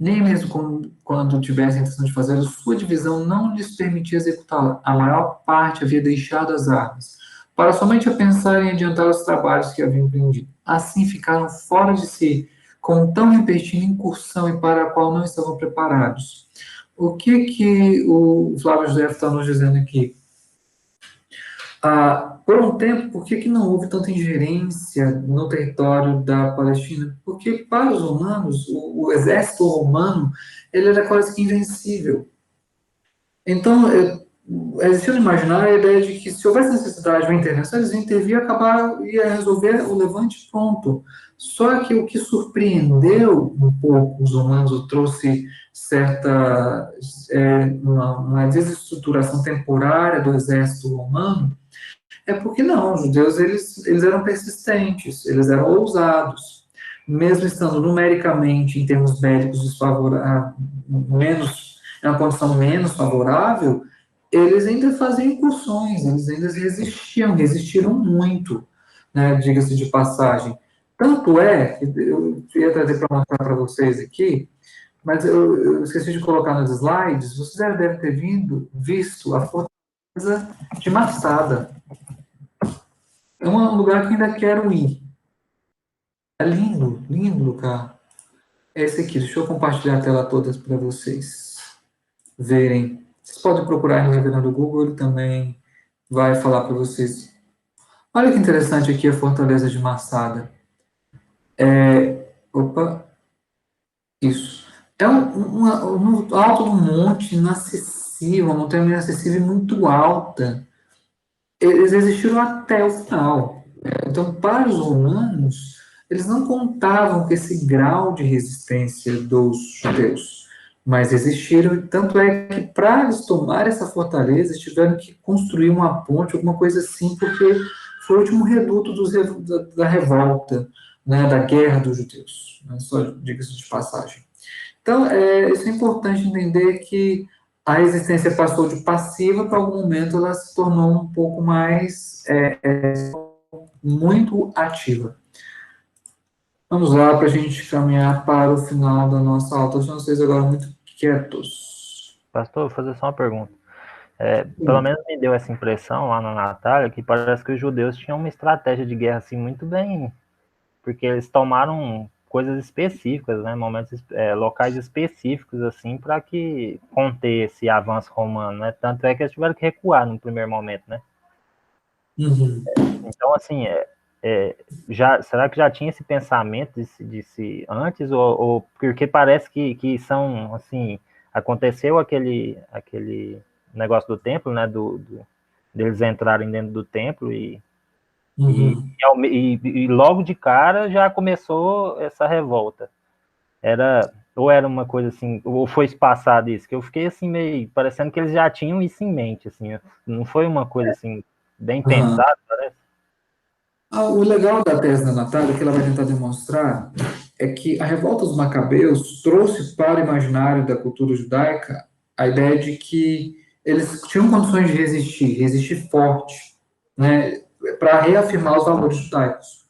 nem mesmo quando tivessem a intenção de fazer, sua divisão não lhes permitia executá-la. A maior parte havia deixado as armas, para somente a pensar em adiantar os trabalhos que haviam aprendido. Assim ficaram fora de si, com tão repentina incursão e para a qual não estavam preparados. O que o Flávio José está nos dizendo aqui? Por um tempo, por que não houve tanta ingerência no território da Palestina? Porque para os romanos, o exército romano, ele era quase que invencível. Então, existia no imaginário a ideia de que se houvesse necessidade de uma intervenção, eles iam intervir e ia resolver o levante pronto. Só que o que surpreendeu um pouco os romanos, trouxe uma desestruturação temporária do exército romano, é porque não, os judeus eles eram persistentes, eles eram ousados, mesmo estando numericamente, em termos bélicos, em uma condição menos favorável, eles ainda faziam incursões, eles ainda resistiram muito, né, diga-se de passagem. Tanto é, que eu ia trazer para mostrar para vocês aqui, mas eu esqueci de colocar nos slides, vocês devem ter visto a fortaleza de Massada. É um lugar que ainda quero ir. É lindo, lindo lugar. É esse aqui, deixa eu compartilhar a tela toda para vocês verem. Vocês podem procurar no Reverendo Google, ele também vai falar para vocês. Olha que interessante aqui a fortaleza de Massada. Isso. É no alto do monte, inacessível, uma montanha inacessível e muito alta. Eles existiram até o final. Então, para os romanos, eles não contavam com esse grau de resistência dos judeus, mas existiram, tanto é que para eles tomar essa fortaleza, eles tiveram que construir uma ponte, alguma coisa assim, porque foi o último reduto da revolta, né, da guerra dos judeus, né, só diga-se de passagem. Então, isso é importante entender que a resistência passou de passiva para algum momento ela se tornou um pouco mais muito ativa. Vamos lá para a gente caminhar para o final da nossa aula. Estão vocês agora muito quietos.
Pastor, vou fazer só uma pergunta. Pelo menos me deu essa impressão lá na Natália que parece que os judeus tinham uma estratégia de guerra assim muito bem, porque eles tomaram coisas específicas, né, momentos, locais específicos assim para que conter esse avanço romano, né? Tanto é que eles tiveram que recuar no primeiro momento, né?
Uhum.
Então assim, será que já tinha esse pensamento de antes ou porque parece que são assim, aconteceu aquele negócio do templo, né, deles entrarem dentro do templo
Uhum.
e logo de cara já começou essa revolta. Ou era uma coisa assim, ou foi espaçado isso, que eu fiquei assim meio, parecendo que eles já tinham isso em mente, assim, não foi uma coisa assim, bem pensada, parece.
O legal da tese da Natália, que ela vai tentar demonstrar, é que a revolta dos Macabeus trouxe para o imaginário da cultura judaica a ideia de que eles tinham condições de resistir forte, né, para reafirmar os valores judaicos.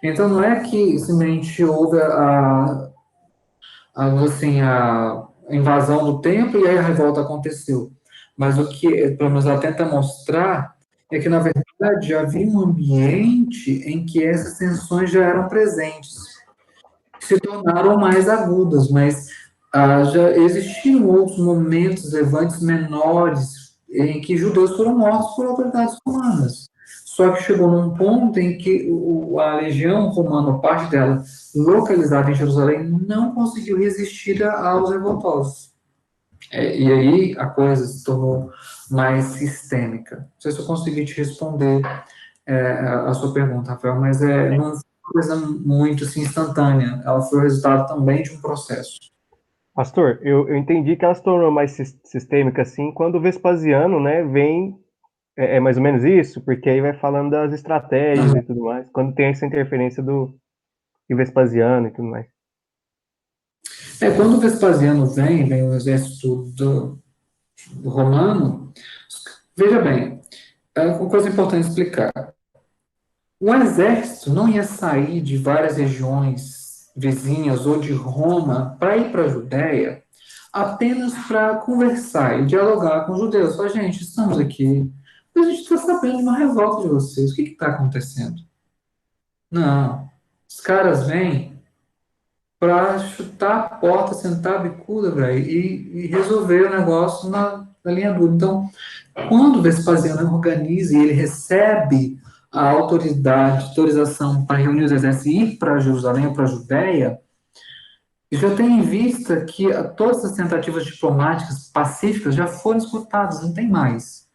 Então, não é que simplesmente houve a invasão do templo e aí a revolta aconteceu. Mas o que, pelo menos, ela tenta mostrar é que, na verdade, havia um ambiente em que essas tensões já eram presentes, se tornaram mais agudas, mas já existiam outros momentos, levantes menores, em que judeus foram mortos por autoridades romanas. Só que chegou num ponto em que a legião romana, parte dela, localizada em Jerusalém, não conseguiu resistir aos revoltosos. E aí a coisa se tornou mais sistêmica. Não sei se eu consegui te responder a sua pergunta, Rafael, mas não foi uma coisa muito assim, instantânea. Ela foi o resultado também de um processo.
Pastor, eu entendi que ela se tornou mais sistêmica assim quando o Vespasiano, né, vem, é mais ou menos isso, porque aí vai falando das estratégias e tudo mais, quando tem essa interferência do Vespasiano e tudo mais.
Quando o Vespasiano vem o exército do romano, veja bem, uma coisa importante explicar. O exército não ia sair de várias regiões vizinhas ou de Roma para ir para a Judéia apenas para conversar e dialogar com os judeus. Falar, gente, estamos aqui, mas a gente está sabendo de uma revolta de vocês, o que está acontecendo? Não, os caras vêm para chutar a porta, sentar a bicuda, velho, e resolver o negócio na linha dura. Então, quando o Vespasiano organiza e ele recebe a autorização para reunir os exércitos e ir para Jerusalém ou para a Judéia, já tem em vista que todas as tentativas diplomáticas pacíficas já foram esgotadas, não tem mais.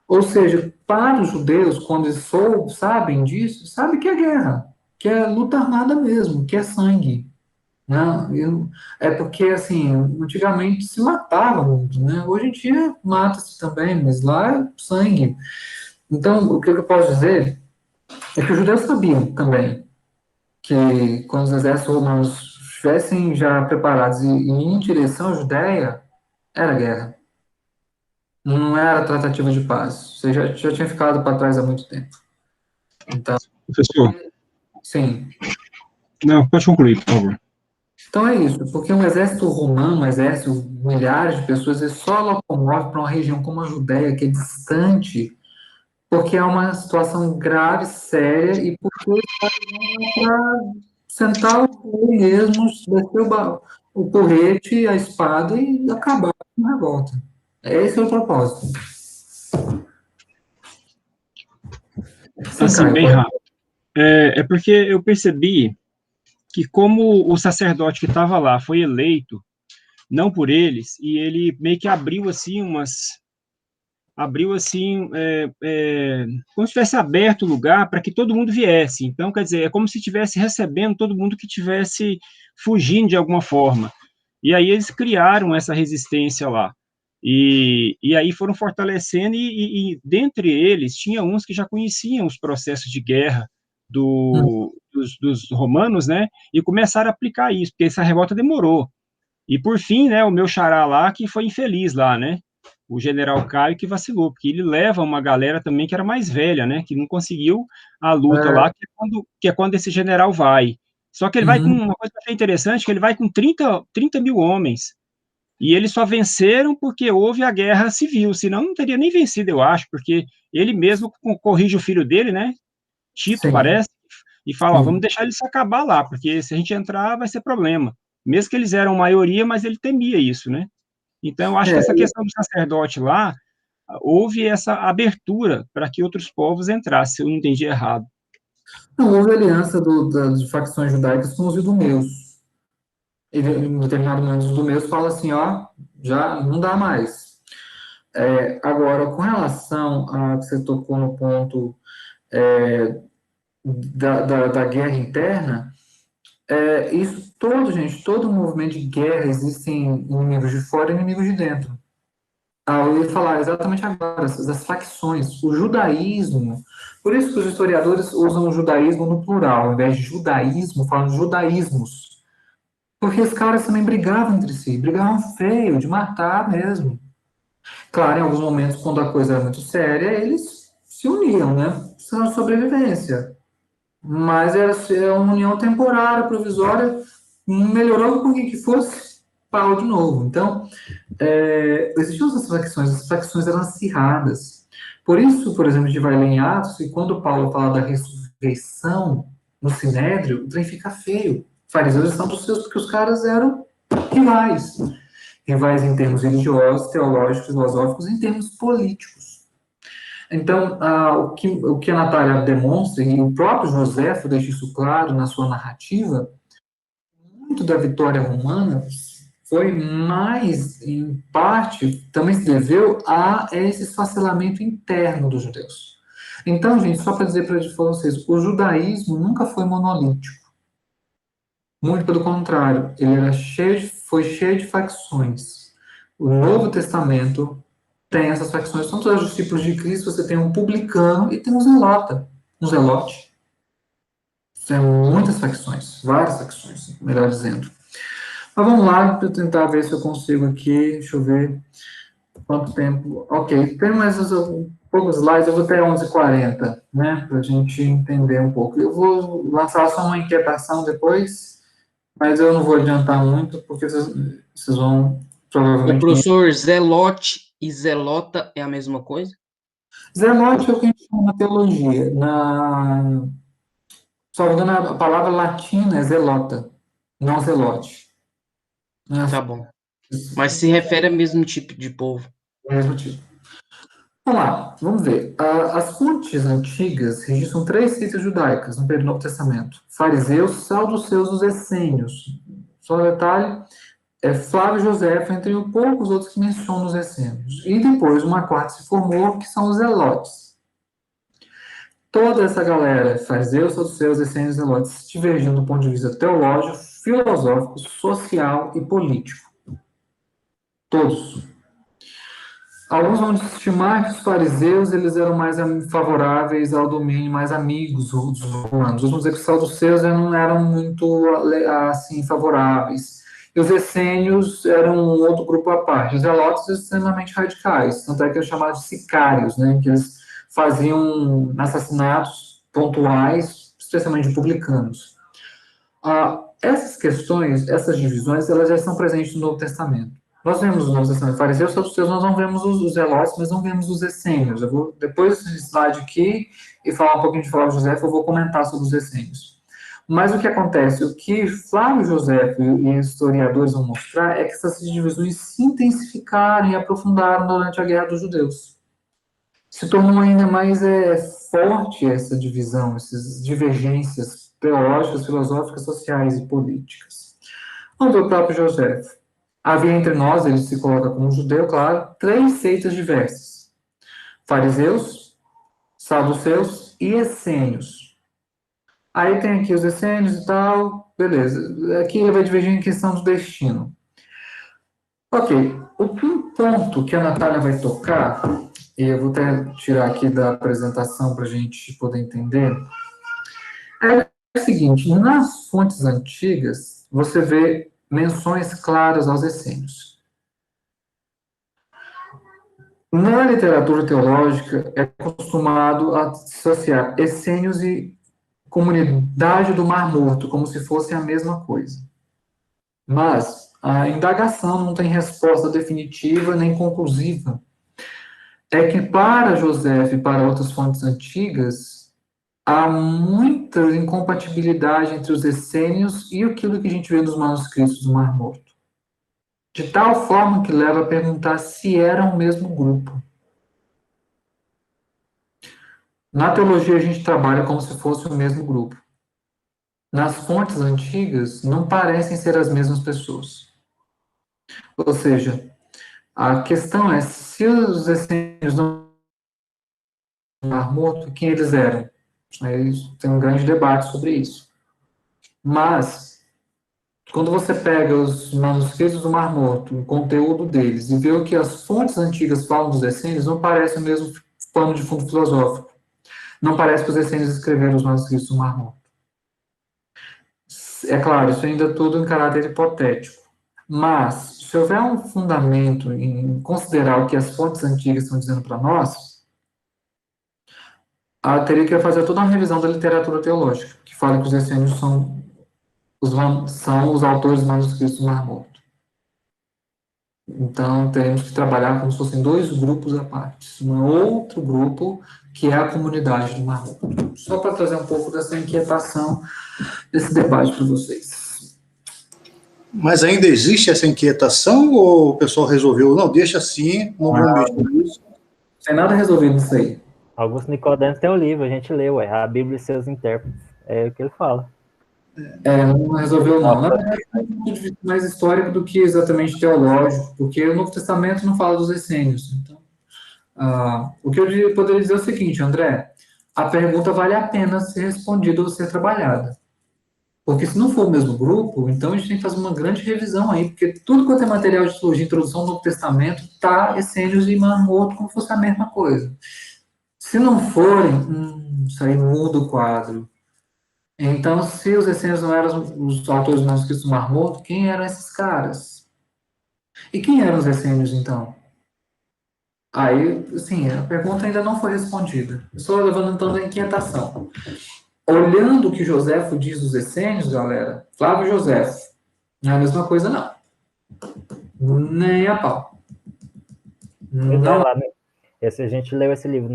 Ou seja, para os judeus, quando eles sabem disso, sabem que é guerra, que é luta armada mesmo, que é sangue. Não, é porque, assim, antigamente se matava muito, né? Hoje em dia mata-se também, mas lá é sangue. Então, o que eu posso dizer é que os judeus sabiam também que quando os exércitos romanos estivessem já preparados e em direção à Judéia, era guerra. Não era tratativa de paz. Você já tinha ficado para trás há muito tempo. Então,
Professor,
sim.
não, pode concluir, por favor.
Então é isso, porque um exército romano, um exército, milhares de pessoas, ele só locomove para uma região como a Judéia, que é distante, porque é uma situação grave, séria, e porque eles estão para sentar o cu mesmo, descer o porrete, a espada e acabar com a revolta. Esse é o propósito. Sim,
Assim,
Caio,
bem
pode...
rápido. É porque eu percebi que como o sacerdote que estava lá foi eleito, não por eles, e ele meio que abriu assim como se tivesse aberto o lugar para que todo mundo viesse. Então, quer dizer, é como se estivesse recebendo todo mundo que estivesse fugindo de alguma forma. E aí eles criaram essa resistência lá. E aí foram fortalecendo, e dentre eles, tinha uns que já conheciam os processos de guerra dos romanos, né? E começaram a aplicar isso, porque essa revolta demorou. E por fim, né, o meu xará lá, que foi infeliz lá, né? O general Caio que vacilou, porque ele leva uma galera também que era mais velha, né? Que não conseguiu a luta lá, que é quando esse general vai. Só que ele vai com
Uhum.
uma coisa que eu achei interessante, que ele vai com 30 mil homens. E eles só venceram porque houve a guerra civil, senão não teria nem vencido, eu acho, porque ele mesmo corrige o filho dele, né? Tito,
Sim,
parece, e fala, ó, vamos
sim.
deixar ele se acabar lá, porque se a gente entrar vai ser problema. Mesmo que eles eram maioria, mas ele temia isso, né? Então, eu acho que
É,
essa questão do sacerdote lá, houve essa abertura para que outros povos entrassem, se eu não entendi errado.
não houve aliança das facções judaicas com os idumeus. E em determinado momento, os idumeus falam assim, ó, já não dá mais. Agora, com relação a que você tocou no ponto da guerra interna, isso todo, gente, todo movimento de guerra existem inimigos de fora e inimigos de dentro. Eu ia falar exatamente agora, das facções. O judaísmo, por isso que os historiadores usam o judaísmo no plural, ao invés de judaísmo, falam de judaísmos. Porque os caras também brigavam entre si, brigavam feio, de matar mesmo. Claro, em alguns momentos, quando a coisa era muito séria, eles se uniam, né? Isso é uma sobrevivência. Mas era uma união temporária, provisória, melhorou com que fosse pau de novo. Então, existiam essas facções eram acirradas. Por isso, por exemplo, a gente vai ler em Atos, e quando Paulo fala da ressurreição no Sinédrio, o trem fica feio. Fariseus estão dos seus, porque os caras eram rivais. Rivais em termos religiosos, teológicos, filosóficos, em termos políticos. Então, o que a Natália demonstra, e o próprio Joséfo deixa isso claro na sua narrativa, muito da vitória romana foi mais, em parte, também se deveu a esse esfacelamento interno dos judeus. Então, gente, só para dizer para vocês, o judaísmo nunca foi monolítico. Muito pelo contrário, ele foi cheio de facções. O Novo Testamento tem essas facções. Tanto os discípulos de Cristo, você tem um publicano e tem um zelota, um zelote. Tem muitas facções, várias facções, melhor dizendo. Mas vamos lá, para eu tentar ver se eu consigo aqui. Deixa eu ver quanto tempo. Ok, tem mais poucos slides, eu vou até 11h40, né? Para a gente entender um pouco. Eu vou lançar só uma inquietação depois, mas eu não vou adiantar muito, porque vocês vão
O
provavelmente.
professor Zelote e Zelota é a mesma coisa?
Zelote é o que a gente chama na teologia. Só me engano, a palavra latina é zelota, não zelote. Né?
Tá bom. Mas se refere ao mesmo tipo de povo.
Mesmo tipo. Vamos lá, vamos ver. As fontes antigas registram 3 seitas judaicas no Novo Testamento. Fariseus, saduceus, os essênios. Só um detalhe, Flávio Joséfo, entre poucos outros que mencionam os essênios. E depois uma quarta se formou, que são os zelotes. Toda essa galera, fariseus, saduceus, essênios e zelotes, divergindo do ponto de vista teológico, filosófico, social e político. Todos. Alguns vão estimar que os fariseus eles eram mais favoráveis ao domínio, mais amigos dos romanos. Outros vão dizer que os saduceus não eram muito assim favoráveis. E os essênios eram um outro grupo à parte. Os zelotes extremamente radicais, tanto é que eles chamavam de sicários, né, que eles faziam assassinatos pontuais, especialmente de publicanos. Essas questões, essas divisões, elas já estão presentes no Novo Testamento. Nós vemos no Novo Testamento fariseus, saduceus, nós não vemos os zelotes, mas não vemos os essênios. Eu vou, depois desse slide aqui, e falar um pouquinho de Flávio Joséfo, eu vou comentar sobre os essênios. Mas o que acontece, o que Flávio Joséfo e historiadores vão mostrar é que essas divisões se intensificaram e aprofundaram durante a Guerra dos Judeus. Se tornou ainda mais forte essa divisão, essas divergências teológicas, filosóficas, sociais e políticas. Vamos ver o próprio Joséfo. Havia entre nós, ele se coloca como judeu, claro, 3 seitas diversas: fariseus, saduceus e essênios. Aí tem aqui os essênios e tal, beleza. Aqui ele vai divergir em questão do destino. Ok, o ponto que a Natália vai tocar, e eu vou até tirar aqui da apresentação para a gente poder entender, é o seguinte: nas fontes antigas, você vê menções claras aos essênios. Na literatura teológica, é acostumado a associar essênios e comunidade do Mar Morto, como se fossem a mesma coisa. Mas a indagação não tem resposta definitiva nem conclusiva. É que para José e para outras fontes antigas, há muita incompatibilidade entre os essênios e aquilo que a gente vê nos manuscritos do Mar Morto. De tal forma que leva a perguntar se eram o mesmo grupo. Na teologia, a gente trabalha como se fosse o mesmo grupo. Nas fontes antigas, não parecem ser as mesmas pessoas. Ou seja, a questão é se os essênios não eram Mar Morto, quem eles eram? Aí tem um grande debate sobre isso. Mas, quando você pega os manuscritos do Mar Morto, o conteúdo deles, e vê o que as fontes antigas falam dos essênios, não parece o mesmo pano de fundo filosófico. Não parece que os essênios escreveram os manuscritos do Mar Morto. É claro, isso ainda é tudo em caráter hipotético. Mas, se houver um fundamento em considerar o que as fontes antigas estão dizendo para nós, teria que fazer toda uma revisão da literatura teológica, que fala que os essênios são os autores dos manuscritos do Mar Morto. Então, teremos que trabalhar como se fossem dois grupos à parte. Um outro grupo, que é a comunidade do Mar Morto. Só para trazer um pouco dessa inquietação, desse debate para vocês.
Mas ainda existe essa inquietação ou o pessoal resolveu, não, deixa assim, não vamos mexer nisso?
Não tem nada resolvido nisso aí.
Augusto Nicodemos tem um livro, a gente leu, a Bíblia e seus intérpretes. É o que ele fala.
Não resolveu não. Na verdade, é um ponto de vista mais histórico do que exatamente teológico, porque o Novo Testamento não fala dos essênios. Então, o que eu poderia dizer é o seguinte, André, a pergunta vale a pena ser respondida ou ser trabalhada. Porque se não for o mesmo grupo, então a gente tem que fazer uma grande revisão aí, porque tudo quanto é material de teologia, introdução ao Novo Testamento, está essênios e Mar Morto como se fosse a mesma coisa. Se não forem, isso aí muda o quadro. Então, se os essênios não eram os autores dos manuscritos do Mar Morto, quem eram esses caras? E quem eram os essênios, então? Aí, assim, a pergunta ainda não foi respondida. Eu só levantando a inquietação. Olhando o que Joséfo diz dos essênios, galera, Flávio Joséfo, não é a mesma coisa, não. Nem a pau. Não.
A gente leu esse livro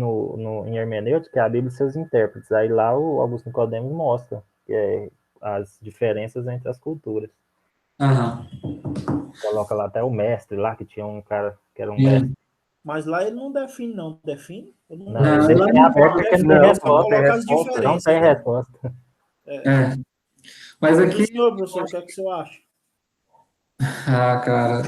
em hermenêutica, que é a Bíblia e seus intérpretes. Aí lá o Augusto Nicodemos mostra as diferenças entre as culturas. Coloca lá até o mestre lá, que tinha um cara que era um mestre.
Mas lá ele não define, não. Define?
Não, ele tem aberto porque não tem resposta. Não tem resposta.
Mas aqui...
Senhor, professor, o que é que o senhor acha?
Cara...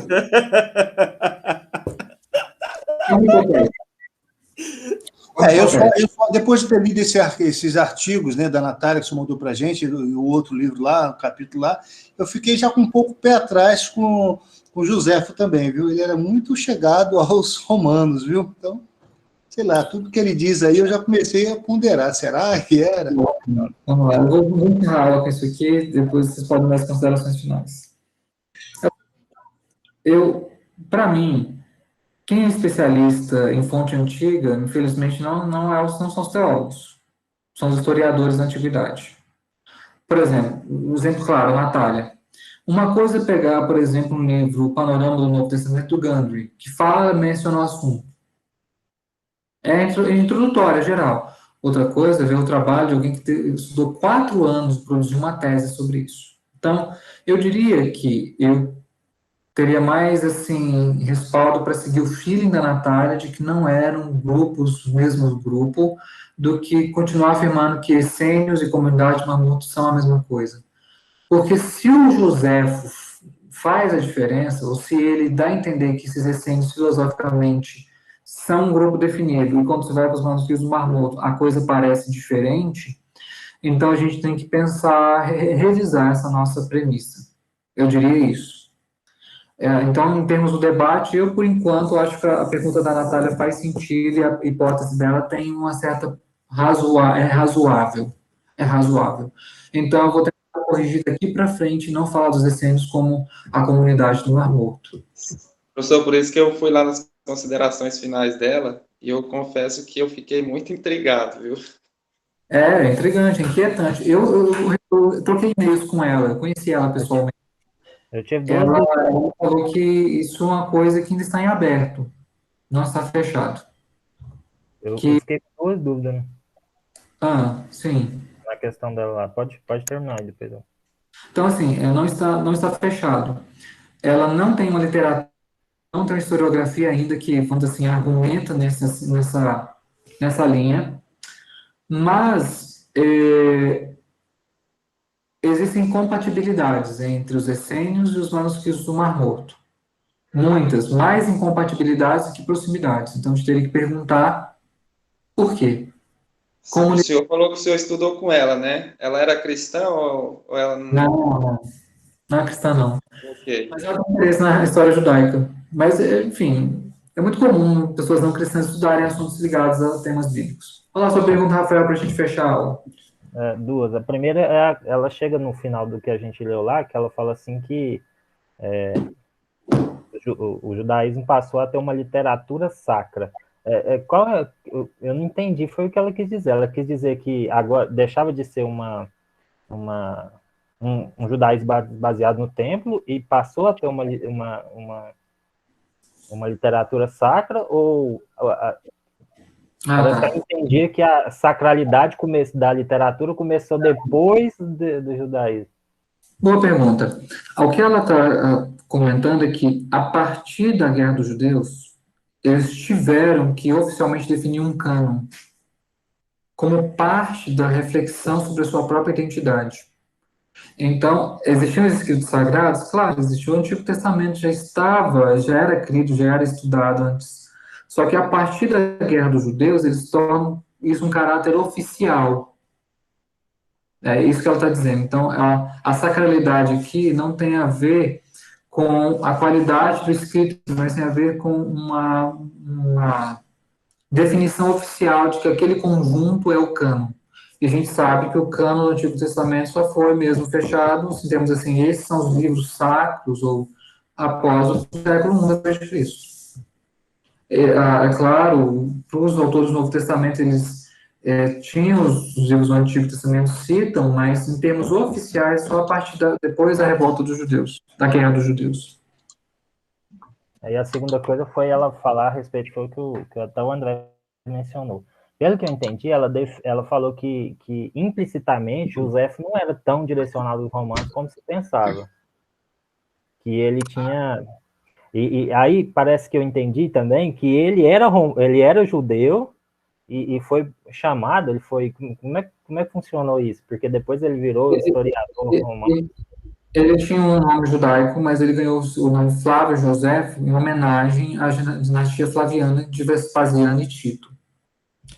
Depois de ter lido esses artigos, né, da Natália, que você mandou para a gente, e o outro livro lá, o capítulo lá, eu fiquei já com um pouco pé atrás com o Joséfo também, viu? Ele era muito chegado aos romanos, viu? Então, sei lá, tudo que ele diz aí eu já comecei a ponderar. Será que era?
Vamos lá, eu vou encerrar com isso aqui, depois vocês podem dar as considerações finais. Para mim, quem é especialista em fonte antiga, infelizmente, não são os teólogos, são os historiadores da antiguidade. Por exemplo, um exemplo claro, Natália. Uma coisa é pegar, por exemplo, um livro, O Panorama do Novo Testamento, do Gundry, que menciona o assunto. É introdutória, geral. Outra coisa é ver o trabalho de alguém que estudou 4 anos, produziu uma tese sobre isso. Então, eu diria que eu teria mais, assim, respaldo para seguir o feeling da Natália de que não eram grupos, o mesmo grupo, do que continuar afirmando que essênios e comunidade de Mar Morto são a mesma coisa. Porque se o Joséfo faz a diferença, ou se ele dá a entender que esses essênios, filosoficamente, são um grupo definido, e quando você vai para os manuscritos do Mar Morto, a coisa parece diferente, então a gente tem que pensar, revisar essa nossa premissa. Eu diria isso. Então, em termos do debate, eu, por enquanto, acho que a pergunta da Natália faz sentido e a hipótese dela tem uma certa razoável. É razoável. Então, eu vou tentar corrigir daqui para frente e não falar dos essênios como a comunidade do Mar Morto.
Professor, por isso que eu fui lá nas considerações finais dela, e eu confesso que eu fiquei muito intrigado, viu?
É intrigante, é inquietante. Eu troquei e-mails com ela, eu conheci ela pessoalmente.
Eu tive duas
Ela
dúvidas.
falou que isso é uma coisa que ainda está em aberto, não está fechado.
Eu
Que-
fiquei com duas dúvidas, né,
Sim.
na questão dela lá. Pode terminar aí depois.
Então, assim, não está fechado. Ela não tem uma literatura, não tem uma historiografia ainda que, vamos dizer assim, argumenta nessa linha, mas existem compatibilidades entre os essênios e os manuscritos do Mar Morto. Muitas, mais incompatibilidades que proximidades. Então, a gente teria que perguntar por quê. Como
O senhor falou que o senhor estudou com ela, né? Ela era cristã ou ela não?
Não é cristã, não.
Ok.
Mas ela tem interesse na história judaica. Mas, enfim, é muito comum pessoas não cristãs estudarem assuntos ligados a temas bíblicos. Olha lá a sua pergunta, Rafael, para a gente fechar a aula.
Duas. A primeira ela chega no final do que a gente leu lá, que ela fala assim que o judaísmo passou a ter uma literatura sacra. Eu não entendi, foi o que ela quis dizer. Ela quis dizer que agora deixava de ser um judaísmo baseado no templo e passou a ter uma literatura sacra, ou parece que ela entendia que a sacralidade da literatura começou depois do judaísmo.
Boa pergunta. O que ela está comentando é que, a partir da Guerra dos Judeus, eles tiveram que oficialmente definir um cânon como parte da reflexão sobre a sua própria identidade. Então, existiam os escritos sagrados? Claro, existia o Antigo Testamento, já era escrito, já era estudado antes. Só que a partir da Guerra dos Judeus, eles tornam isso um caráter oficial. É isso que ela está dizendo. Então, a sacralidade aqui não tem a ver com a qualidade do escrito, mas tem a ver com uma definição oficial de que aquele conjunto é o cânon. E a gente sabe que o cânon do Antigo Testamento só foi mesmo fechado, se temos assim, esses são os livros sacros, ou após o século I depois de Cristo. É claro, para os autores do Novo Testamento, eles tinham os livros do Antigo Testamento citam, mas em termos oficiais, só a partir depois da revolta dos judeus, da Guerra dos Judeus.
Aí a segunda coisa foi ela falar a respeito, foi o que até o André mencionou. Pelo que eu entendi, ela falou que implicitamente José não era tão direcionado aos romanos como se pensava. Que ele tinha... E aí parece que eu entendi também que ele era judeu e foi chamado, ele foi... Como é que funcionou isso? Porque depois ele virou historiador romano.
Ele tinha um nome judaico, mas ele ganhou o nome Flávio José em homenagem à dinastia flaviana de Vespasiano e Tito.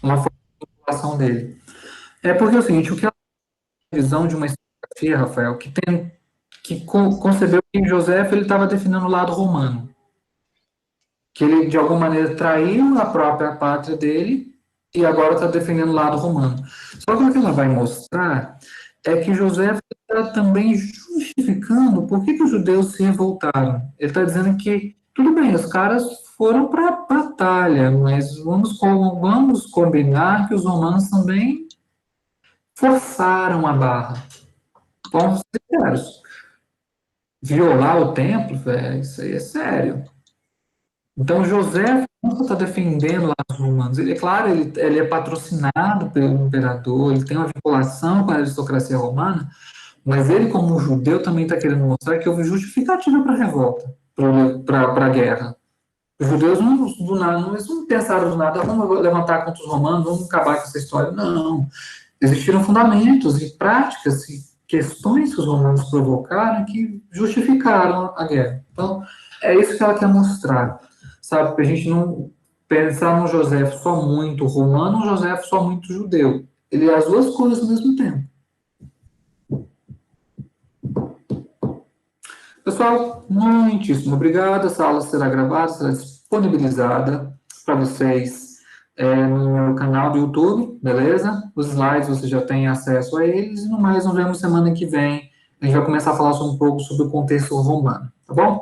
Uma formulação dele. É porque é o seguinte, o que é a visão de uma historiografia, Rafael, que concebeu que José ele estava definindo o lado romano. Que ele, de alguma maneira, traiu a própria pátria dele e agora está defendendo o lado romano. Só que o que ela vai mostrar é que José está também justificando por que os judeus se revoltaram. Ele está dizendo que, tudo bem, os caras foram para a batalha, mas vamos combinar que os romanos também forçaram a barra. Vamos ser sérios. Violar o templo, isso aí é sério. Então, José não está defendendo lá os romanos. Ele, é claro, ele é patrocinado pelo imperador, ele tem uma vinculação com a aristocracia romana, mas ele, como judeu, também está querendo mostrar que houve justificativa para a revolta, para a guerra. Os judeus não pensaram do nada, vamos levantar contra os romanos, vamos acabar com essa história. Não. Existiram fundamentos e práticas e questões que os romanos provocaram que justificaram a guerra. Então, é isso que ela quer mostrar. Sabe, para a gente não pensar no José só muito romano, o José só muito judeu. Ele é as duas coisas ao mesmo tempo. Pessoal, muitíssimo obrigado. Essa aula será gravada, será disponibilizada para vocês no meu canal do YouTube, beleza? Os slides você já tem acesso a eles. E no mais, nos vemos semana que vem a gente vai começar a falar um pouco sobre o contexto romano, tá bom?